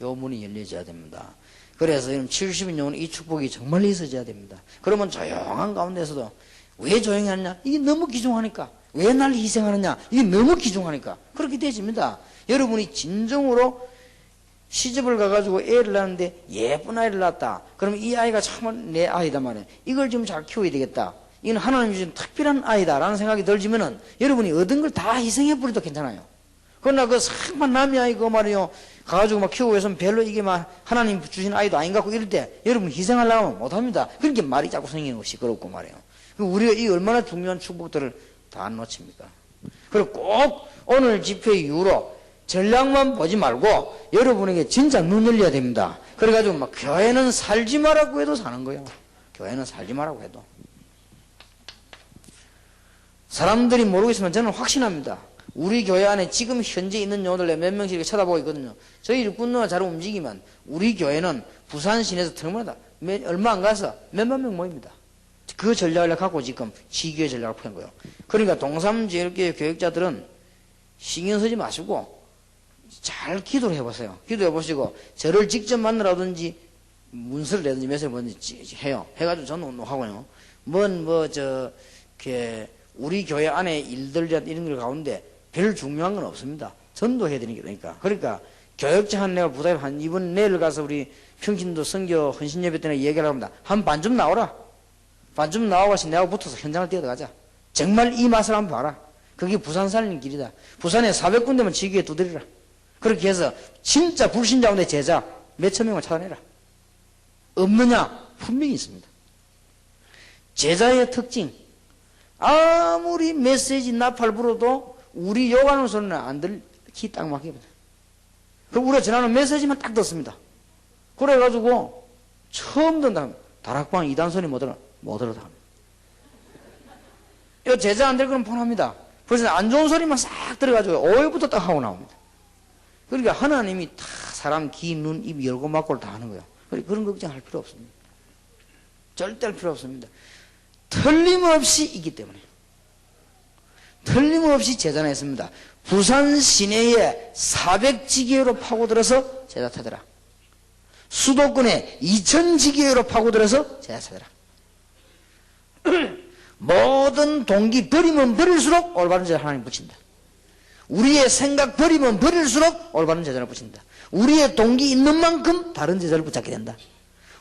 요 문이 열려져야 됩니다. 그래서 70인 용은 이 축복이 정말 있어져야 됩니다. 그러면 조용한 가운데서도 왜 조용히 하느냐? 이게 너무 귀중하니까 왜 날 희생하느냐? 이게 너무 귀중하니까. 그렇게 되집니다. 여러분이 진정으로 시집을 가가지고 애를 낳는데 예쁜 아이를 낳았다. 그러면 이 아이가 참 내 아이다 말이에요. 이걸 좀 잘 키워야 되겠다. 이건 하나님이 주신 특별한 아이다라는 생각이 들지면은 여러분이 얻은 걸 다 희생해버려도 괜찮아요. 그러나 그 상만 남의 아이 그거 말이요. 가가지고 막 키우고 해서 별로 이게 막 하나님 주신 아이도 아닌 것 같고 이럴 때 여러분 희생하려고 하면 못합니다. 그렇게 말이 자꾸 생기는 거 시끄럽고 말이에요. 우리가 이 얼마나 중요한 축복들을 다 놓칩니까? 그리고 꼭 오늘 집회 이후로 전략만 보지 말고 여러분에게 진짜 눈 열려야 됩니다. 그래가지고 막 교회는 살지 말라고 해도 사는 거예요. 교회는 살지 말라고 해도. 사람들이 모르고 있으면 저는 확신합니다. 우리 교회 안에 지금 현재 있는 용어들 몇 명씩 이렇게 쳐다보고 있거든요. 저희 일꾼노가 잘 움직이면 우리 교회는 부산 시내에서 terminal다 얼마 안 가서 몇만 명 모입니다. 그 전략을 갖고 지금 지교회 전략을 펴는 거예요. 그러니까 동삼제일교회 교역자들은 신경 쓰지 마시고 잘 기도를 해보세요. 기도해 보시고 저를 직접 만나라든지 문서를 내든지 메시지를 보든지 해요. 해가지고 저는 운동하고요. 우리 교회 안에 일들이나 이런 걸 가운데 별 중요한 건 없습니다. 전도해야 되니까. 그러니까 교역자 한 내가 부담 이번 내일 가서 우리 평신도 선교 헌신예배 때문에 얘기를 합니다. 한 반 좀 나오라. 반 좀 나와서 내가 붙어서 현장을 뛰어가자. 정말 이 맛을 한번 봐라. 그게 부산 살리는 길이다. 부산에 400군데만 지기에 두드리라. 그렇게 해서 진짜 불신자운데 제자 몇천 명을 찾아내라. 없느냐? 분명히 있습니다. 제자의 특징. 아무리 메시지 나팔 불어도 우리 욕하는 소리는 안 키 딱 막힙니다. 그럼 우리가 전하는 메시지만 딱 듣습니다. 그래가지고 처음 듣다 다락방 이단 소리 못 들어다 합니다. 이 제자 안 될 거는 폰합니다. 그래서 안 좋은 소리만 싹 들어가지고 오해부터 딱 하고 나옵니다. 그러니까 하나님이 다 사람 귀, 눈, 입 열고 막고를 다 하는 거예요. 그런 걱정할 필요 없습니다. 절대 할 필요 없습니다. 틀림없이 있기 때문에. 틀림없이 제자나 했습니다. 부산 시내에 400지교회로 파고들어서 제자 찾아라. 수도권에 2000지교회로 파고들어서 제자 찾아라. 모든 동기 버리면 버릴수록 올바른 제자 하나님 붙인다. 우리의 생각 버리면 버릴수록 올바른 제자를 붙인다. 우리의 동기 있는 만큼 다른 제자를 붙잡게 된다.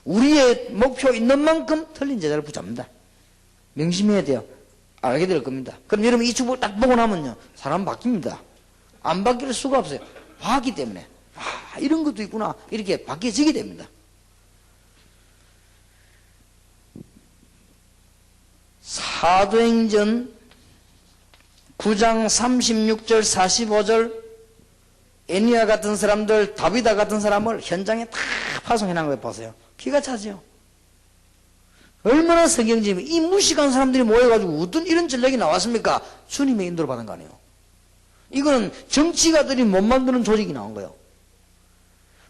우리의 목표 있는 만큼 틀린 제자를 붙잡는다. 명심해야 돼요. 알게 될 겁니다. 그럼 여러분 이 축복을 딱 보고 나면요 사람 바뀝니다. 안 바뀔 수가 없어요. 봤기 때문에 이런 것도 있구나 이렇게 바뀌어지게 됩니다. 사도행전 9장 36절 45절 애니아 같은 사람들 다비다 같은 사람을 현장에 다 파송해놓은 거 보세요. 기가 차죠. 얼마나 성경적이면 이 무식한 사람들이 모여가지고 어떤 이런 전략이 나왔습니까? 주님의 인도를 받은 거 아니에요. 이거는 정치가들이 못 만드는 조직이 나온 거예요.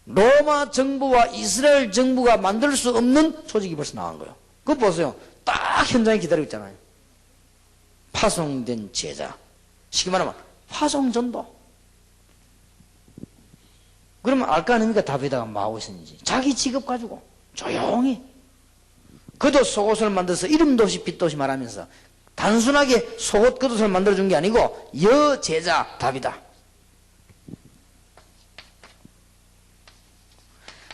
로마 정부와 이스라엘 정부가 만들 수 없는 조직이 벌써 나온 거예요. 그거 보세요. 딱 현장에 기다리고 있잖아요. 파송된 제자. 쉽게 말하면 파송전도. 그러면 알까 아닙니까? 다비다가 뭐하고 있었는지. 자기 직업 가지고 조용히. 그도 속옷을 만들어서 이름도 없이 빛도 없이 말하면서 단순하게 속옷 겉옷을 만들어준 게 아니고 여제자 다비다.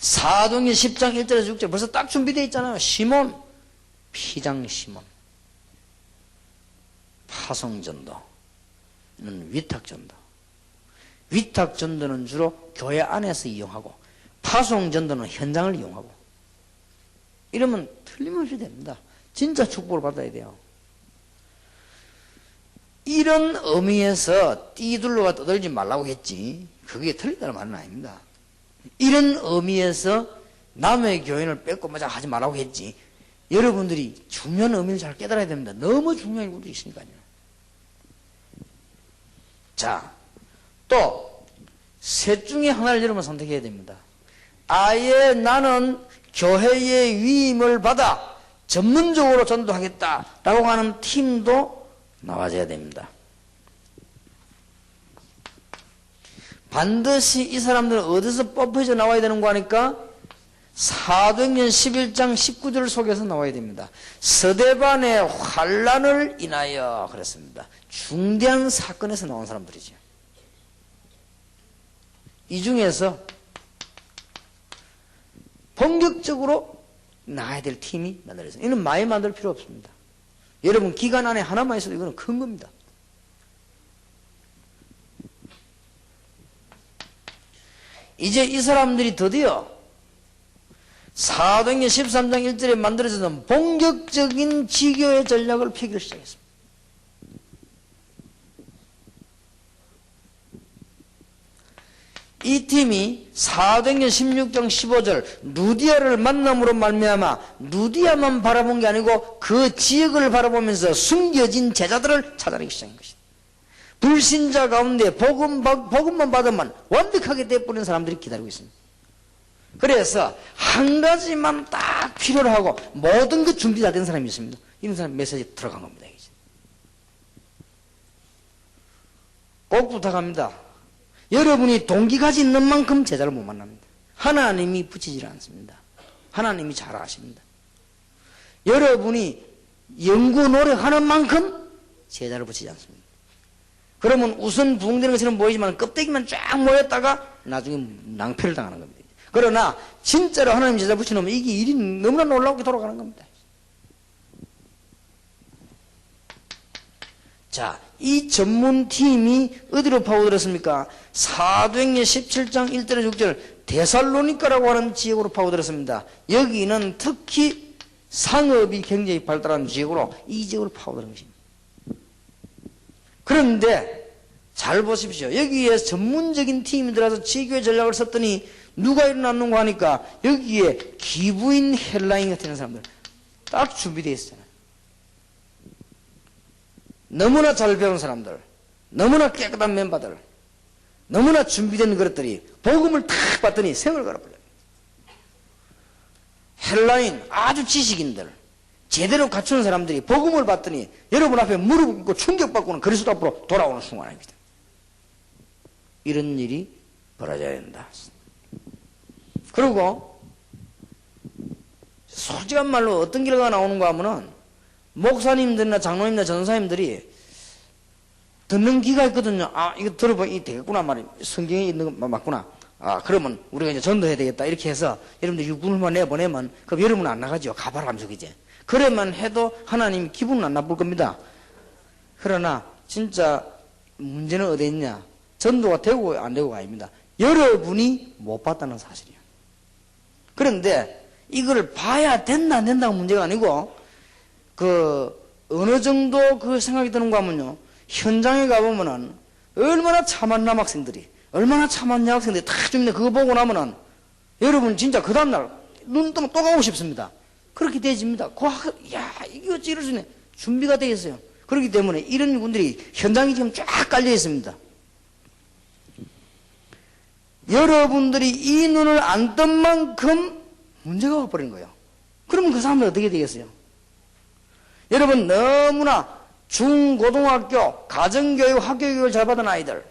사도행전 10장 1절에서 6절 벌써 딱 준비되어 있잖아요. 시몬, 피장 시몬. 파송전도는 위탁전도. 위탁전도는 주로 교회 안에서 이용하고 파송전도는 현장을 이용하고 이러면 틀림없이 됩니다. 진짜 축복을 받아야 돼요. 이런 의미에서 띠둘러가 떠들지 말라고 했지 그게 틀리다는 말은 아닙니다. 이런 의미에서 남의 교인을 뺏고 마자 하지 말라고 했지 여러분들이 중요한 의미를 잘 깨달아야 됩니다. 너무 중요한 것도 있으니까요. 자, 또 셋 중에 하나를 여러분 선택해야 됩니다. 아예 나는 교회의 위임을 받아 전문적으로 전도하겠다라고 하는 팀도 나와줘야 됩니다. 반드시 이 사람들은 어디서 뽑혀져 나와야 되는 거 하니까 사도행전 11장 19절 속에서 나와야 됩니다. 서대반의 환란을 인하여 그랬습니다. 중대한 사건에서 나온 사람들이죠. 이 중에서 본격적으로 나가야 될 팀이 만들어졌어요. 이는 많이 만들 필요 없습니다. 여러분 기간 안에 하나만 있어도 이거는 큰 겁니다. 이제 이 사람들이 드디어 사도행전 13장 1절에 만들어졌던 본격적인 지교의 전략을 펴기를 시작했습니다. 이 팀이 사도행전 16장 15절 루디아를 만남으로 말미암아 루디아만 바라본 게 아니고 그 지역을 바라보면서 숨겨진 제자들을 찾아내기 시작한 것이다. 불신자 가운데 복음만 받으면 완벽하게 되어버린 사람들이 기다리고 있습니다. 그래서 한 가지만 딱 필요로 하고 모든 것 준비 다 된 사람이 있습니다. 이런 사람 메시지 들어간 겁니다. 꼭 부탁합니다. 여러분이 동기가지 있는 만큼 제자를 못 만납니다. 하나님이 붙이질 않습니다. 하나님이 잘 아십니다. 여러분이 연구 노력하는 만큼 제자를 붙이지 않습니다. 그러면 우선 부흥되는 것처럼 보이지만 껍데기만 쫙 모였다가 나중에 낭패를 당하는 겁니다. 그러나 진짜로 하나님 제자 붙여놓으면 이게 일이 너무나 놀라우게 돌아가는 겁니다. 자, 이 전문팀이 어디로 파고들었습니까? 사도행전 17장 1절에 6절 데살로니가라고 하는 지역으로 파고들었습니다. 여기는 특히 상업이 굉장히 발달한 지역으로 이 지역으로 파고드는 것입니다. 그런데 잘 보십시오. 여기에 전문적인 팀이 들어서 지교의 전략을 썼더니 누가 일어났는가 하니까 여기에 기부인 헬라인 같은 사람들 딱 준비되어 있어요. 너무나 잘 배운 사람들, 너무나 깨끗한 멤버들, 너무나 준비된 그릇들이 복음을 탁 봤더니 생을 걸어버려요. 헬라인 아주 지식인들, 제대로 갖춘 사람들이 복음을 봤더니 여러분 앞에 무릎 꿇고 충격받고는 그리스도 앞으로 돌아오는 순간입니다. 이런 일이 벌어져야 된다. 그리고 솔직한 말로 어떤 결과가 나오는가 하면은 목사님들이나 장로님이나 전사님들이 듣는 귀가 있거든요. 아, 이거 들어보니 이게 되겠구나 말이에요. 성경에 있는 거 맞구나. 아, 그러면 우리가 이제 전도해야 되겠다. 이렇게 해서 여러분들 육군을만 내보내면 그럼 여러분은 안 나가죠. 가발하면서 그제. 그래만 해도 하나님 기분은 안 나쁠 겁니다. 그러나 진짜 문제는 어디 있냐? 전도가 되고 안 되고가 아닙니다. 여러분이 못 봤다는 사실이에요. 그런데 이걸 봐야 된다 안 된다가 문제가 아니고 어느 정도 그 생각이 드는가 하면요. 현장에 가보면은 얼마나 참한 남학생들이 얼마나 참한 여학생들이 다 줍니다. 그거 보고 나면은 여러분 진짜 그 다음날 눈 뜨면 또 가고 싶습니다. 그렇게 되집니다. 야, 이게 어찌 이럴 수 있네. 준비가 되어 있어요. 그렇기 때문에 이런 분들이 현장이 지금 쫙 깔려 있습니다. 여러분들이 이 눈을 안 뜬 만큼 문제가 와버린 거예요. 그러면 그 사람들 어떻게 되겠어요? 여러분 너무나 중고등학교, 가정교육, 학교교육을 잘 받은 아이들,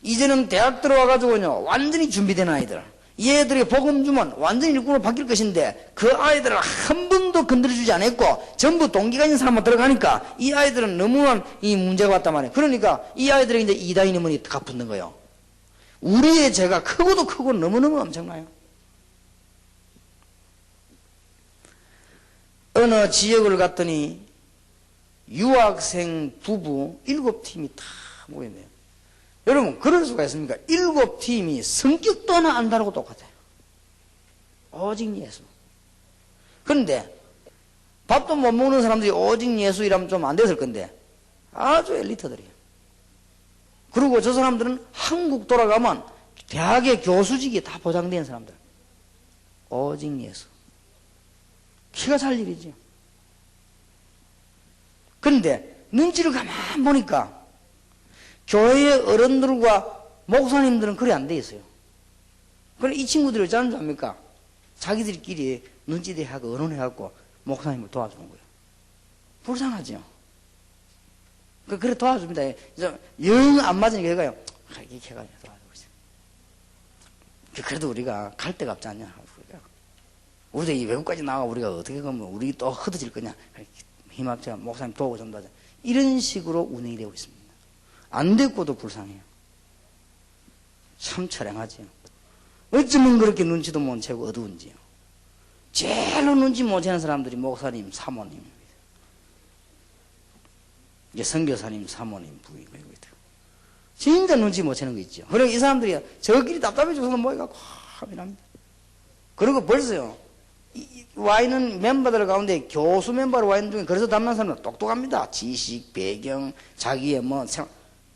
이제는 대학 들어와가지고요 완전히 준비된 아이들, 얘들이 복음 주면 완전히 일꾼으로 바뀔 것인데 그 아이들을 한 번도 건드려주지 않았고 전부 동기가 있는 사람만 들어가니까 이 아이들은 너무나 이 문제가 왔단 말이에요. 그러니까 이 아이들에게 이제 이다인이문이 갚는 거예요. 우리의 죄가 크고도 크고 너무너무 엄청나요. 어느 지역을 갔더니 유학생 부부 7팀이 다 모였네요. 여러분 그럴 수가 있습니까? 7팀이 성격도 하나 안 다르고 똑같아요. 오직 예수. 그런데 밥도 못 먹는 사람들이 오직 예수 이라면 좀 안 됐을 건데 아주 엘리트들이에요. 그리고 저 사람들은 한국 돌아가면 대학의 교수직이 다 보장된 사람들. 오직 예수. 기가 찰 일이죠. 그런데 눈치를 가만 보니까 교회의 어른들과 목사님들은 그래 안 돼 있어요. 그럼 이 친구들이 어쩌는 줄 압니까? 자기들끼리 눈치대하고 의논해갖고 목사님을 도와주는 거예요. 불쌍하죠. 그래 도와줍니다. 영 안 맞으니까 얘가요. 이렇게 해가지고 도와주고 있어요. 그래도 우리가 갈 데가 없지 않냐. 우리도 이 외국까지 나가 우리가 어떻게 가면 우리 또 흩어질 거냐. 희망자 목사님 도우고 전도하자. 이런 식으로 운영이 되고 있습니다. 안 됐고도 불쌍해요. 참 처량하지요. 어쩌면 그렇게 눈치도 못 채고 어두운지요. 제일로 눈치 못 채는 사람들이 목사님, 사모님입니다. 이제 선교사님, 사모님, 부인이고 진짜 눈치 못 채는 거 있죠. 그러니까 이 사람들이 저끼리 답답해 죽어서 모여갖고 화가 납니다. 그리고 벌써요. 와 있는 멤버들 가운데 교수 멤버로 와 있는 중에 그래서 담는 사람은 똑똑합니다. 지식, 배경, 자기의 뭐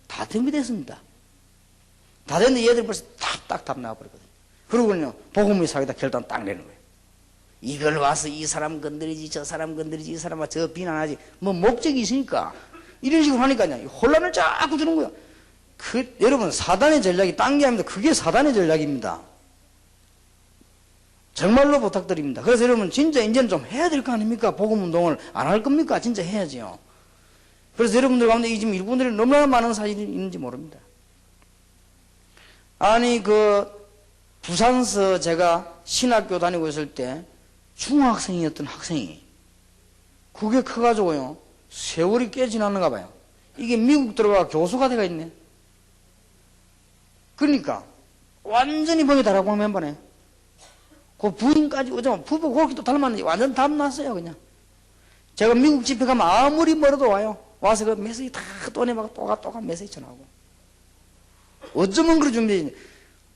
다 준비됐습니다. 다 됐는데 얘들이 벌써 딱 답 나와버리거든요. 그러고는요 복음의 사기다 결단 딱 내는 거예요. 이걸 와서 이 사람 건드리지 저 사람 건드리지 이 사람아 저 비난하지 뭐 목적이 있으니까 이런 식으로 하니까요 혼란을 자꾸 주는 거예요. 여러분 사단의 전략이 딴 게 아닙니다. 그게 사단의 전략입니다. 정말로 부탁드립니다. 그래서 여러분 진짜 이제는 좀 해야 될 거 아닙니까? 복음운동을 안 할 겁니까? 진짜 해야지요. 그래서 여러분들 가운데 지금 이분들이 너무나 많은 사실이 있는지 모릅니다. 아니 부산서 제가 신학교 다니고 있을 때 중학생이었던 학생이 그게 커가지고요 세월이 꽤 지났는가 봐요. 이게 미국 들어가 교수가 돼가 있네. 그러니까 완전히 범이 다르고 하면 멤버네. 그 부인까지 어쩌면 부부 그렇게 또 닮았는지 완전 닮았어요 그냥. 제가 미국 집회 가면 아무리 멀어도 와요. 와서 그 메시지 다 또내막 또가 메시지 전하고. 어쩌면 그런 준비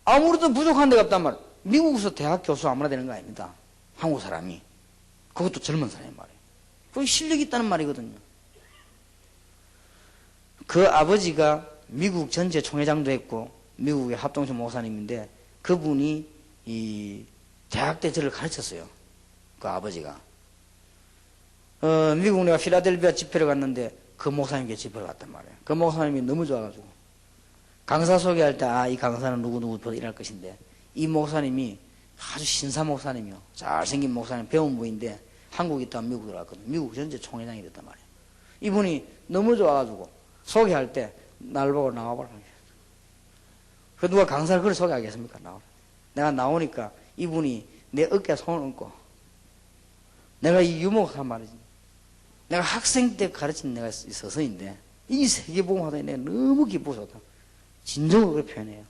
아무래도 부족한 데가 없단 말이에요. 미국에서 대학 교수 아무나 되는 거 아닙니다. 한국 사람이. 그것도 젊은 사람이 말이에요. 그게 실력이 있다는 말이거든요. 그 아버지가 미국 전체 총회장도 했고 미국의 합동신 목사님인데 그분이 이 대학 때 저를 가르쳤어요. 그 아버지가. 미국 내가 필라델피아 집회를 갔는데 그 목사님께 집회를 갔단 말이에요. 그 목사님이 너무 좋아가지고 강사 소개할 때 이 강사는 누구누구 일할 것인데 이 목사님이 아주 신사 목사님이요. 잘생긴 목사님 배운 분인데 한국에 있다가 미국 들어갔거든요. 미국 전체 총회장이 됐단 말이에요. 이분이 너무 좋아가지고 소개할 때 날 보고 나와보라. 그 누가 강사를 그걸 소개하겠습니까? 나오라. 내가 나오니까 이분이 내 어깨에 손을 얹고 내가 이 유목한 말이지. 내가 학생 때 가르친 내가 서서인데 이 세계복음화에 내가 너무 기쁘고 좋다. 진정으로 그렇게 표현해요.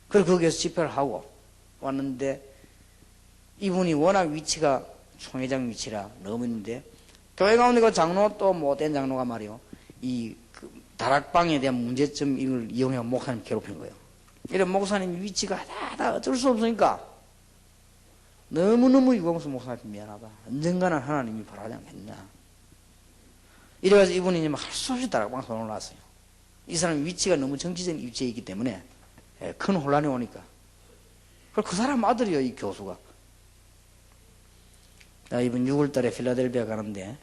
그래서 거기에서 집회를 하고 왔는데 이분이 워낙 위치가 총회장 위치라 너무 있는데 교회 가운데 그 장로 또 못된 장로가 말이요. 다락방에 대한 문제점 이걸 이용해 목사님 괴롭힌 거예요. 이런 목사님 위치가 다 어쩔 수 없으니까 너무너무 유광수 목사님 미안하다. 언젠가는 하나님이 바라지 않겠냐. 이래가지고 이분이 할 수 없이 다락방 손을 놨어요. 이 사람 위치가 너무 정치적인 위치에 있기 때문에 큰 혼란이 오니까. 그 사람 아들이요, 이 교수가. 나 이번 6월 달에 필라델피아 가는데,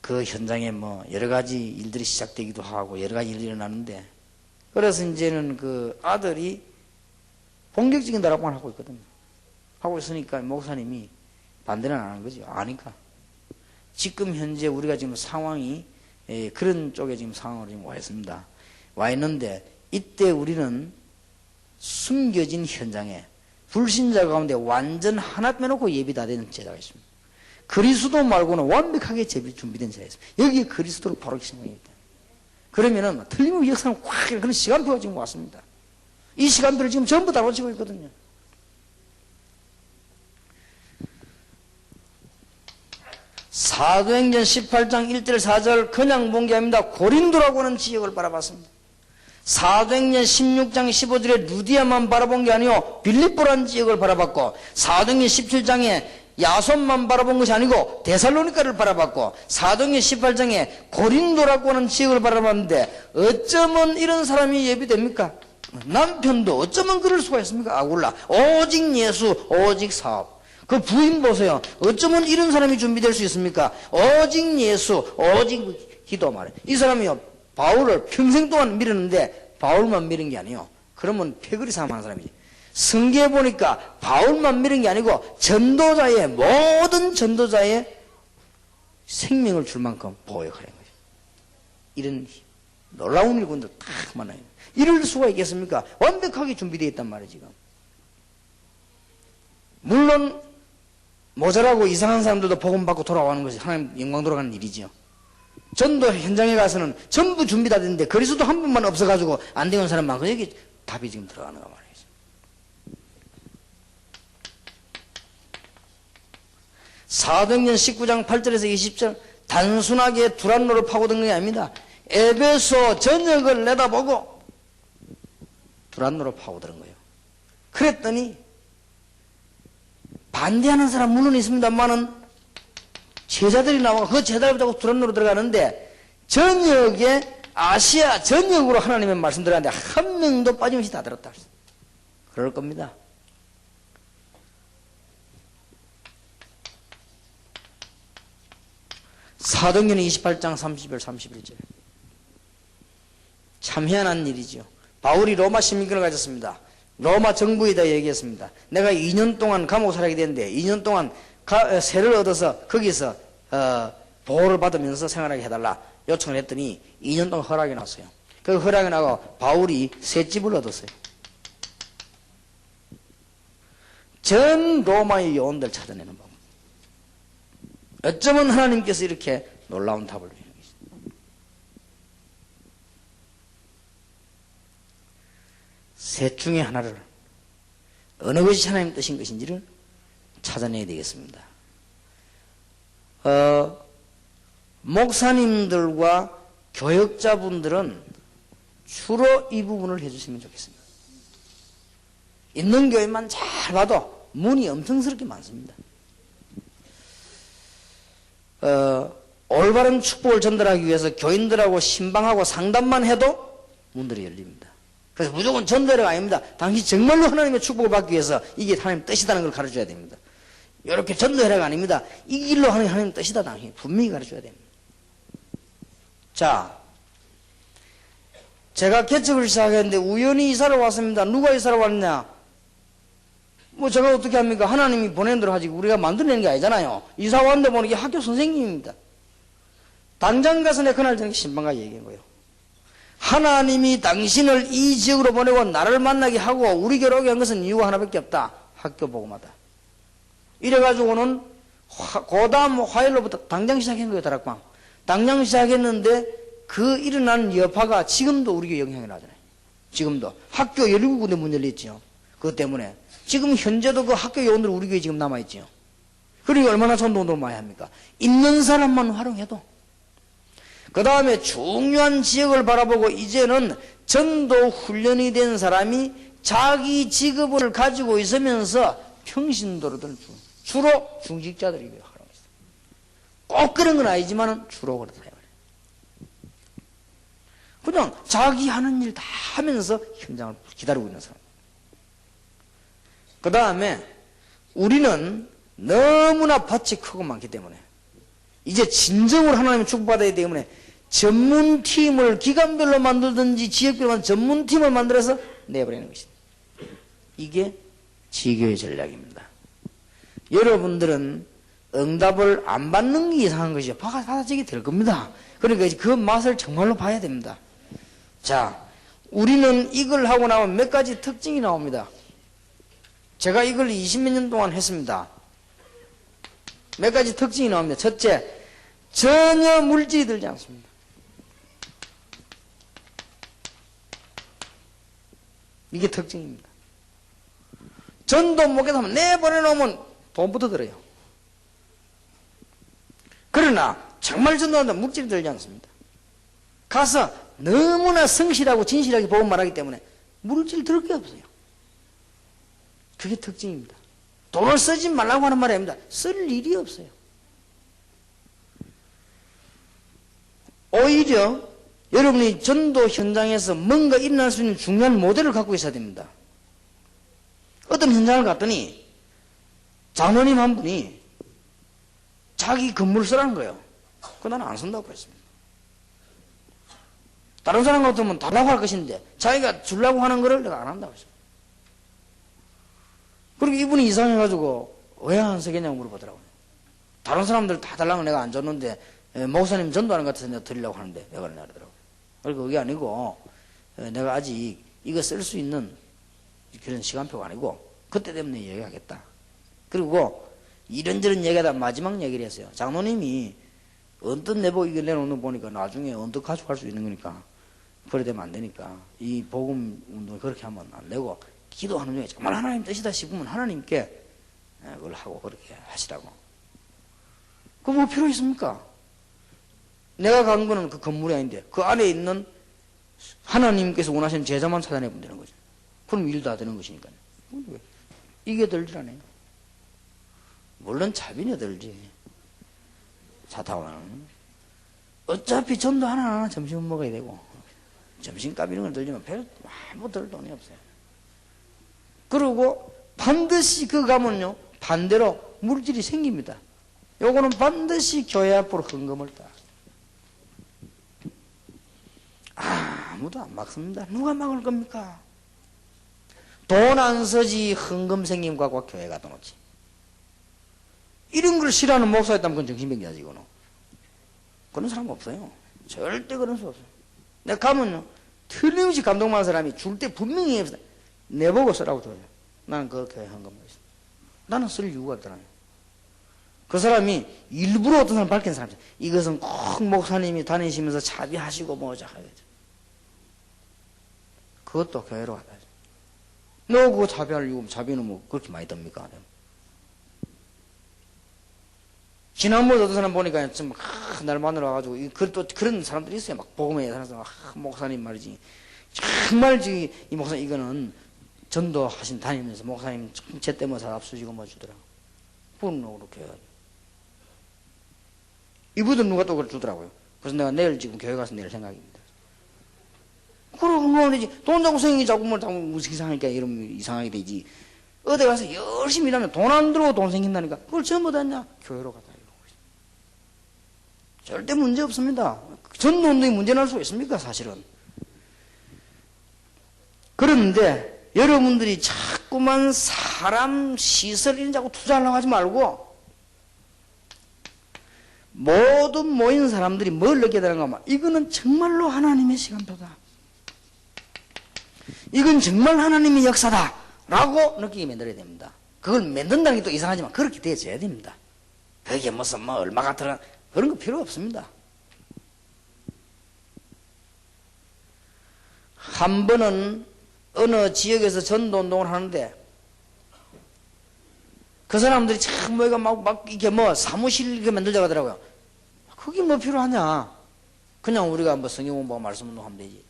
그 현장에 뭐 여러 가지 일들이 시작되기도 하고 여러 가지 일이 일어나는데, 그래서 이제는 그 아들이 본격적인 다락방을 하고 있거든요. 하고 있으니까 목사님이 반대는 안 하는 거죠. 아니까. 지금 현재 우리가 지금 상황이 그런 쪽에 지금 상황으로 지금 와 있습니다. 와 있는데 이때 우리는 숨겨진 현장에 불신자 가운데 완전 하나 빼놓고 예비 다 되는 제자가 있습니다. 그리스도 말고는 완벽하게 준비된 제자가 있습니다. 여기에 그리스도를 바로 생각합니다. 그러면은 틀림없이 역사는 확 그런 시간표가 지금 왔습니다. 이 시간표를 지금 전부 다 놓치고 있거든요. 사도행전 18장 1절 4절 그냥 본 게 아닙니다. 고린도라고 하는 지역을 바라봤습니다. 사도행전 16장 15절에 루디아만 바라본 게 아니요 빌립보라는 지역을 바라봤고, 사도행전 17장에 야손만 바라본 것이 아니고 데살로니가를 바라봤고, 사도행전 18장에 고린도라고 하는 지역을 바라봤는데 어쩌면 이런 사람이 예비됩니까? 남편도 어쩌면 그럴 수가 있습니까? 아굴라. 오직 예수, 오직 사업. 그 부인 보세요. 어쩌면 이런 사람이 준비될 수 있습니까? 오직 예수, 오직 기도 말이에요. 이 사람이요, 바울을 평생 동안 밀었는데 바울만 밀은 게 아니에요. 그러면 패거리 삼아하는 사람이지. 성경에 보니까 바울만 밀은 게 아니고 전도자의 모든 전도자의 생명을 줄 만큼 보호하는 거죠. 이런 놀라운 일꾼들 딱 많아요. 이럴 수가 있겠습니까? 완벽하게 준비되어 있단 말이에요, 지금. 물론 모자라고 이상한 사람들도 복음받고 돌아오는 것이 하나님 영광 돌아가는 일이지요. 전도 현장에 가서는 전부 준비 다 됐는데 그리스도 한 분만 없어가지고 안 되는 사람 많고 여기 답이 지금 들어가는 거 말이에요. 사도행전 19장 8절에서 20절 단순하게 두란노를 파고든 게 아닙니다. 에베소 전역을 내다보고 두란노를 파고드는 거예요. 그랬더니 반대하는 사람 물론 있습니다만은 제자들이 나와 그 제자들 붙잡고 두란노로 들어가는데 전역에 아시아 전역으로 하나님의 말씀 들어가는데 한 명도 빠짐없이 다 들었다. 그럴 겁니다. 사도행전 28장 30절 31절 참 희한한 일이죠. 바울이 로마 시민권을 가졌습니다. 로마 정부에다 얘기했습니다. 내가 2년 동안 감옥 살아게 되는데 2년 동안 세를 얻어서 거기서 보호를 받으면서 생활하게 해달라 요청을 했더니 2년 동안 허락이 났어요. 그 허락이 나고 바울이 새 집을 얻었어요. 전 로마의 요원들 찾아내는 법. 어쩌면 하나님께서 이렇게 놀라운 답을 주는 것입니다. 셋 중에 하나를 어느 것이 하나님 뜻인 것인지를 찾아내야 되겠습니다. 목사님들과 교역자분들은 주로 이 부분을 해주시면 좋겠습니다. 있는 교회만 잘 봐도 문이 엄청스럽게 많습니다. 올바른 축복을 전달하기 위해서 교인들하고 신방하고 상담만 해도 문들이 열립니다. 그래서 무조건 전도회가 아닙니다. 당신 정말로 하나님의 축복을 받기 위해서 이게 하나님 뜻이다는 걸 가르쳐야 됩니다. 이렇게 전도회가 아닙니다. 이 길로 하는 하나님 뜻이다 당신 분명히 가르쳐야 됩니다. 자, 제가 개척을 시작했는데 우연히 이사를 왔습니다. 누가 이사를 왔냐? 뭐 제가 어떻게 합니까? 하나님이 보낸 대로 하지 우리가 만들어내는 게 아니잖아요. 이사 왔는데 보는 게 학교 선생님입니다. 당장 가서 내가 그날 저녁에 신방가 얘기한 거예요. 하나님이 당신을 이 지역으로 보내고 나를 만나게 하고 우리 교회로 오게 한 것은 이유가 하나밖에 없다. 학교 복음하다. 이래가지고는 그 다음 화요일로부터 당장 시작한 거예요. 다락방. 당장 시작했는데 그 일어난 여파가 지금도 우리 교회 영향이 나잖아요. 지금도. 학교 17군데 문 열렸지요. 그것 때문에. 지금 현재도 그 학교 요원들 우리 교회에 지금 남아있지요. 그러니 얼마나 전도운동을 많이 합니까? 있는 사람만 활용해도. 그 다음에 중요한 지역을 바라보고 이제는 전도 훈련이 된 사람이 자기 직업을 가지고 있으면서 평신도로들 주로 중직자들이 하는 것입니다. 꼭 그런 건 아니지만 주로 그렇다. 그냥 자기 하는 일 다 하면서 현장을 기다리고 있는 사람. 그 다음에 우리는 너무나 밭이 크고 많기 때문에 이제 진정으로 하나님의 축복받아야 되기 때문에 전문팀을 기관별로 만들든지 지역별로 전문팀을 만들어서 내버리는 것입니다. 이게 지교의 전략입니다. 여러분들은 응답을 안 받는 게 이상한 것이죠. 받아지게 될 겁니다. 그러니까 그 맛을 정말로 봐야 됩니다. 자, 우리는 이걸 하고 나면 몇 가지 특징이 나옵니다. 제가 이걸 20몇 년 동안 했습니다. 몇 가지 특징이 나옵니다. 첫째, 전혀 물질이 들지 않습니다. 이게 특징입니다. 전도 목회하면 내보내놓으면 돈부터 들어요. 그러나 정말 전도한다 물질이 들지 않습니다. 가서 너무나 성실하고 진실하게 복음 말하기 때문에 물질 들을 게 없어요. 그게 특징입니다. 돈을 쓰지 말라고 하는 말이 아닙니다. 쓸 일이 없어요. 오히려 여러분이 전도 현장에서 뭔가 일어날 수 있는 중요한 모델을 갖고 있어야 됩니다. 어떤 현장을 갔더니 장로님 한 분이 자기 건물을 쓰라는 거예요. 그거 나는 안 쓴다고 했습니다. 다른 사람 같으면 달라고 할 것인데 자기가 주려고 하는 거를 내가 안 한다고 했습니다. 그리고 이분이 이상해가지고 왜 안 쓰겠냐고 물어보더라고요. 다른 사람들 다 달라고 내가 안 줬는데 목사님 전도하는 것 같아서 내가 드리려고 하는데 내가 그러더라고요. 그리고 그게 아니고 내가 아직 이거 쓸 수 있는 그런 시간표가 아니고 그때 되면 얘기하겠다. 그리고 이런저런 얘기하다 마지막 얘기를 했어요. 장로님이 언뜻 내보고 이걸 내놓는 거 보니까 나중에 언뜻 가져갈 수 있는 거니까 그래 되면 안 되니까 이 복음 운동을 그렇게 하면 안 되고 기도하는 중에 정말 하나님 뜻이다 싶으면 하나님께 그걸 하고 그렇게 하시라고. 그 뭐 필요 있습니까? 내가 간 거는 그 건물이 아닌데 그 안에 있는 하나님께서 원하시는 제자만 찾아내 보면 되는 거죠. 그럼 일 다 되는 것이니까요. 이게 들질 않아요. 물론 자비는 들지. 사타와는 어차피 전도 하나 점심은 먹어야 되고 점심값 이런 걸 들지만 별로 아무 들 돈이 없어요. 그리고 반드시 그 가면요 반대로 물질이 생깁니다. 요거는 반드시 교회 앞으로 헌금을 따. 아무도 안 막습니다. 누가 막을 겁니까? 돈 안 쓰지 헌금 생김 갖고 교회 가둬 놓지. 이런 걸 싫어하는 목사였다면 그건 정신병자지 이거는. 그런 사람 없어요. 절대 그런 수 없어요. 내가 가면요 틀림없이 감동받는 사람이 줄 때 분명히 없어요. 내보고 쓰라고 줘요. 나는 그 교회 헌금을 했어. 나는 쓸 이유가 없더라고요. 그 사람이 일부러 어떤 사람 밝힌 사람이죠. 이것은 꼭 목사님이 다니시면서 자비하시고 뭐자 하겠죠. 그것도 교회로 가다. 너 그거 자비할 이유, 자비는 뭐 그렇게 많이 듭니까? 지난번에 어떤 사람 보니까 좀, 날 만나러 와가지고, 또 그런 사람들이 있어요. 막 복음에 살아서, 목사님 말이지. 정말 이 목사님, 이거는 전도하신 다니면서 목사님 제 때문에 사납수시고 뭐 주더라고. 그건 그렇게 해요. 이분들 누가 또 그걸 주더라고요. 그래서 내가 내일 지금 교회 가서 내일 생각입니다. 그러면 뭐 되지. 돈 자꾸 생기 자꾸 뭘 자꾸 무슨 이상하니까 이러면 이상하게 되지. 어디 가서 열심히 일하면 돈 안 들어오고 돈 생긴다니까. 그걸 전부 다 했냐? 교회로 가다. 절대 문제 없습니다. 전도운동이 문제 날 수 있습니까? 사실은. 그런데 여러분들이 자꾸만 사람 시설 이런 자꾸 투자하려고 하지 말고 모든 모인 사람들이 뭘 느끼게 되는가 하면 이거는 정말로 하나님의 시간표다. 이건 정말 하나님의 역사다 라고 느끼게 만들어야 됩니다. 그걸 만든다는 게 또 이상하지만 그렇게 되어져야 됩니다. 그게 무슨 뭐 얼마가 들어 그런 거 필요 없습니다. 한 번은 어느 지역에서 전도운동을 하는데 그 사람들이 참 뭐가 막 이게 뭐 사무실 이렇게 만들자고 하더라고요. 그게 뭐 필요하냐? 그냥 우리가 뭐 성경 공부하고 말씀 운동하면 되지.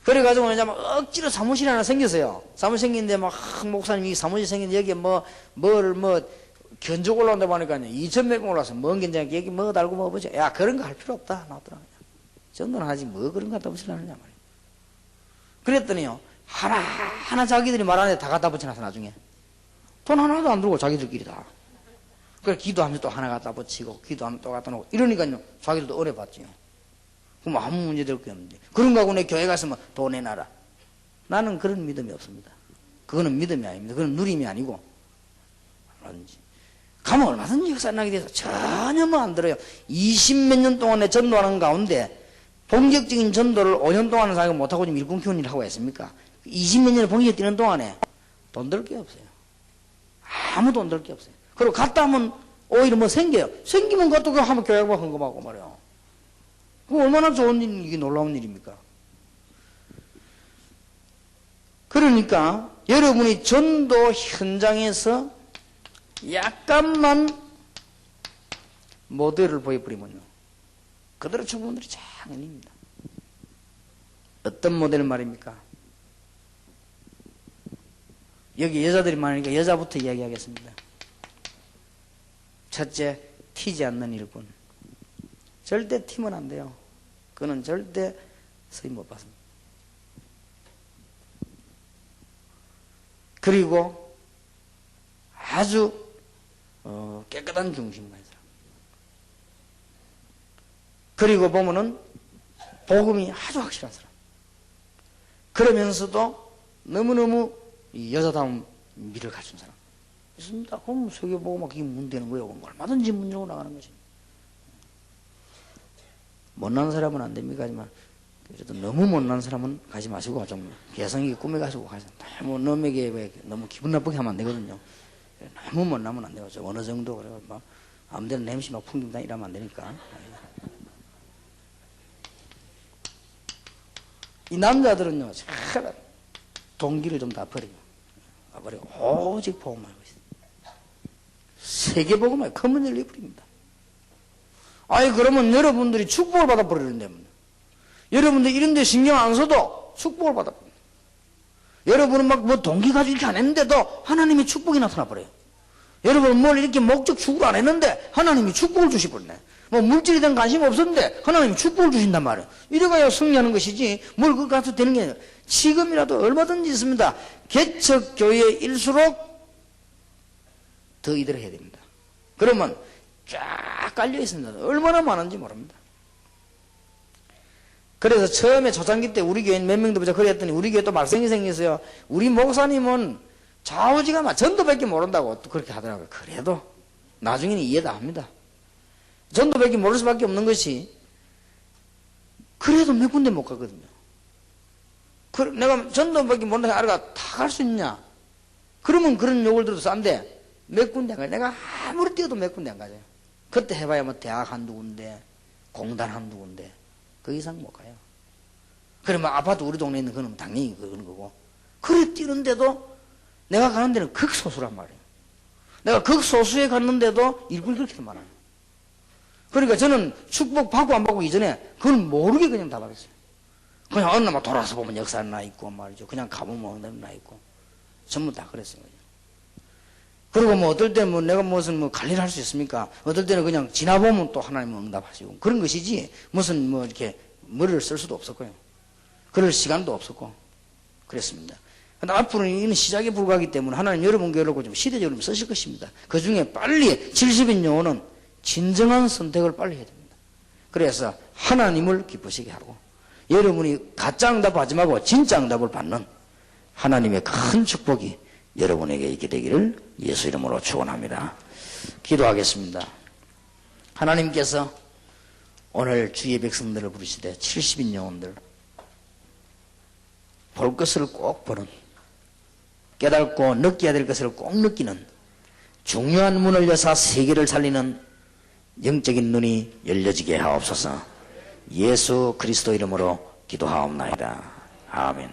그래가지고 그냥 억지로 사무실 하나 생겼어요. 사무실 생긴데 막 목사님이 사무실 생긴데 여기에 견적 올라온다고 하니까 2,100명 올라서 뭔 견적 여기 뭐 달고 뭐 보자. 야 그런 거 할 필요 없다. 나더라. 전도는 하지 뭐 그런 거 갖다 붙이려느냐 말이야. 그랬더니요 하나 자기들이 말하는데 다 갖다 붙여놔서 나중에 돈 하나도 안 들고 자기들끼리 다. 그래 기도하면서 또 하나 갖다 붙이고 기도하면 또 갖다 놓고 이러니까요 자기들도 오래 받지요. 그럼 아무 문제 될 게 없는데 그런 거 하고 내 교회 갔으면 돈 내놔라. 나는 그런 믿음이 없습니다. 그거는 믿음이 아닙니다. 그건 누림이 아니고 가면 얼마든지 역사 나게 돼서 전혀 뭐 안 들어요. 20몇 년 동안 내 전도하는 가운데 본격적인 전도를 5년 동안 사고 못하고 지금 일꾼 키우는 일을 하고 있습니까? 20몇 년을 본격 뛰는 동안에 돈 들 게 없어요. 아무 돈 들 게 없어요. 그리고 갔다 하면 오히려 뭐 생겨요. 생기면 그것도 그거 하면 교회가 헌금하고 말이에요. 그거 얼마나 좋은 일, 이게 놀라운 일입니까? 그러니까 여러분이 전도 현장에서 약간만 모델을 보여버리면요. 그대로 충분들이 장인입니다. 어떤 모델 말입니까? 여기 여자들이 많으니까 여자부터 이야기하겠습니다. 첫째, 튀지 않는 일꾼. 절대 튀면 안 돼요. 그는 절대 서임 못 받습니다. 그리고 아주 깨끗한 중심과 있어요. 그리고 보면은 복음이 아주 확실한 사람. 그러면서도 너무너무 이 여자다운 미를 갖춘 사람. 있습니다. 그럼 세계보고 막 이게 문제는 거예요. 얼마든지 문제고 나가는 거지. 못난 사람은 안 됩니까? 하지만 그래도 너무 못난 사람은 가지 마시고 좀 개성있게 꾸며가지고 가세요. 너무 남에게 너무 기분 나쁘게 하면 안 되거든요. 너무 못나면 안 돼요. 좀 어느 정도 그래 막 아무데나 냄새 막 풍긴다 이러면 안 되니까. 이 남자들은요, 참 동기를 좀 다 버려요. 오직 복음만 하고 있어요. 세계 복음만 검은 열리 버립니다. 아니 그러면 여러분들이 축복을 받아버리는데 여러분들 이런 데 신경 안 써도 축복을 받아버립니다. 여러분은 막 뭐 동기 가지고 이렇게 안 했는데도 하나님이 축복이 나타나 버려요. 여러분은 뭘 이렇게 목적 추구를 안 했는데 하나님이 축복을 주시버리네. 뭐 물질에 대한 관심 없었는데 하나님이 축복을 주신단 말이에요. 이래가야 승리하는 것이지 뭘 그거 가서 되는 게 아니라 지금이라도 얼마든지 있습니다. 개척교회일수록 더 이대로 해야 됩니다. 그러면 쫙 깔려 있습니다. 얼마나 많은지 모릅니다. 그래서 처음에 초창기 때 우리 교회 몇 명도 보자 그랬더니 우리 교회 또 말썽이 생겼어요. 우리 목사님은 좌우지가 막 전도밖에 모른다고 또 그렇게 하더라고요. 그래도 나중에는 이해도 합니다. 전도밖에 모를 수밖에 없는 것이 그래도 몇 군데 못 가거든요. 내가 전도밖에 모른다고 알아가 다 갈 수 있냐? 그러면 그런 욕을 들어도 싼데 몇 군데 안 가요. 내가 아무리 뛰어도 몇 군데 안 가요. 그때 해봐야 뭐 대학 한두 군데, 공단 한두 군데 그 이상 못 가요. 그러면 아파트 우리 동네에 있는 거는 당연히 그런 거고 그래 뛰는데도 내가 가는 데는 극소수란 말이에요. 내가 극소수에 갔는데도 일꾼이 그렇게 많아요. 그러니까 저는 축복 받고 안 받고 이전에 그걸 모르게 그냥 다 받았어요. 그냥 어느 날 돌아서 보면 역사는 나 있고 말이죠. 그냥 가보면 나 있고 전부 다 그랬어요. 그리고 뭐 어떨 때는 뭐 내가 무슨 뭐 관리를 할 수 있습니까? 어떨 때는 그냥 지나보면 또 하나님은 응답하시고 그런 것이지 무슨 뭐 이렇게 머리를 쓸 수도 없었고요. 그럴 시간도 없었고 그랬습니다. 근데 앞으로는 이는 시작에 불과하기 때문에 하나님 여러분 교회를 좀 시대적으로 쓰실 것입니다. 그 중에 빨리 70인 영혼은 진정한 선택을 빨리 해야 됩니다. 그래서 하나님을 기쁘시게 하고 여러분이 가짜 응답하지 말고 진짜 응답을 받는 하나님의 큰 축복이 여러분에게 있게 되기를 예수 이름으로 축원합니다. 기도하겠습니다. 하나님께서 오늘 주의 백성들을 부르시되 70인 영혼들 볼 것을 꼭 보는 깨닫고 느껴야 될 것을 꼭 느끼는 중요한 문을 여사 세계를 살리는 영적인 눈이 열려지게 하옵소서. 예수 그리스도 이름으로 기도하옵나이다. 아멘.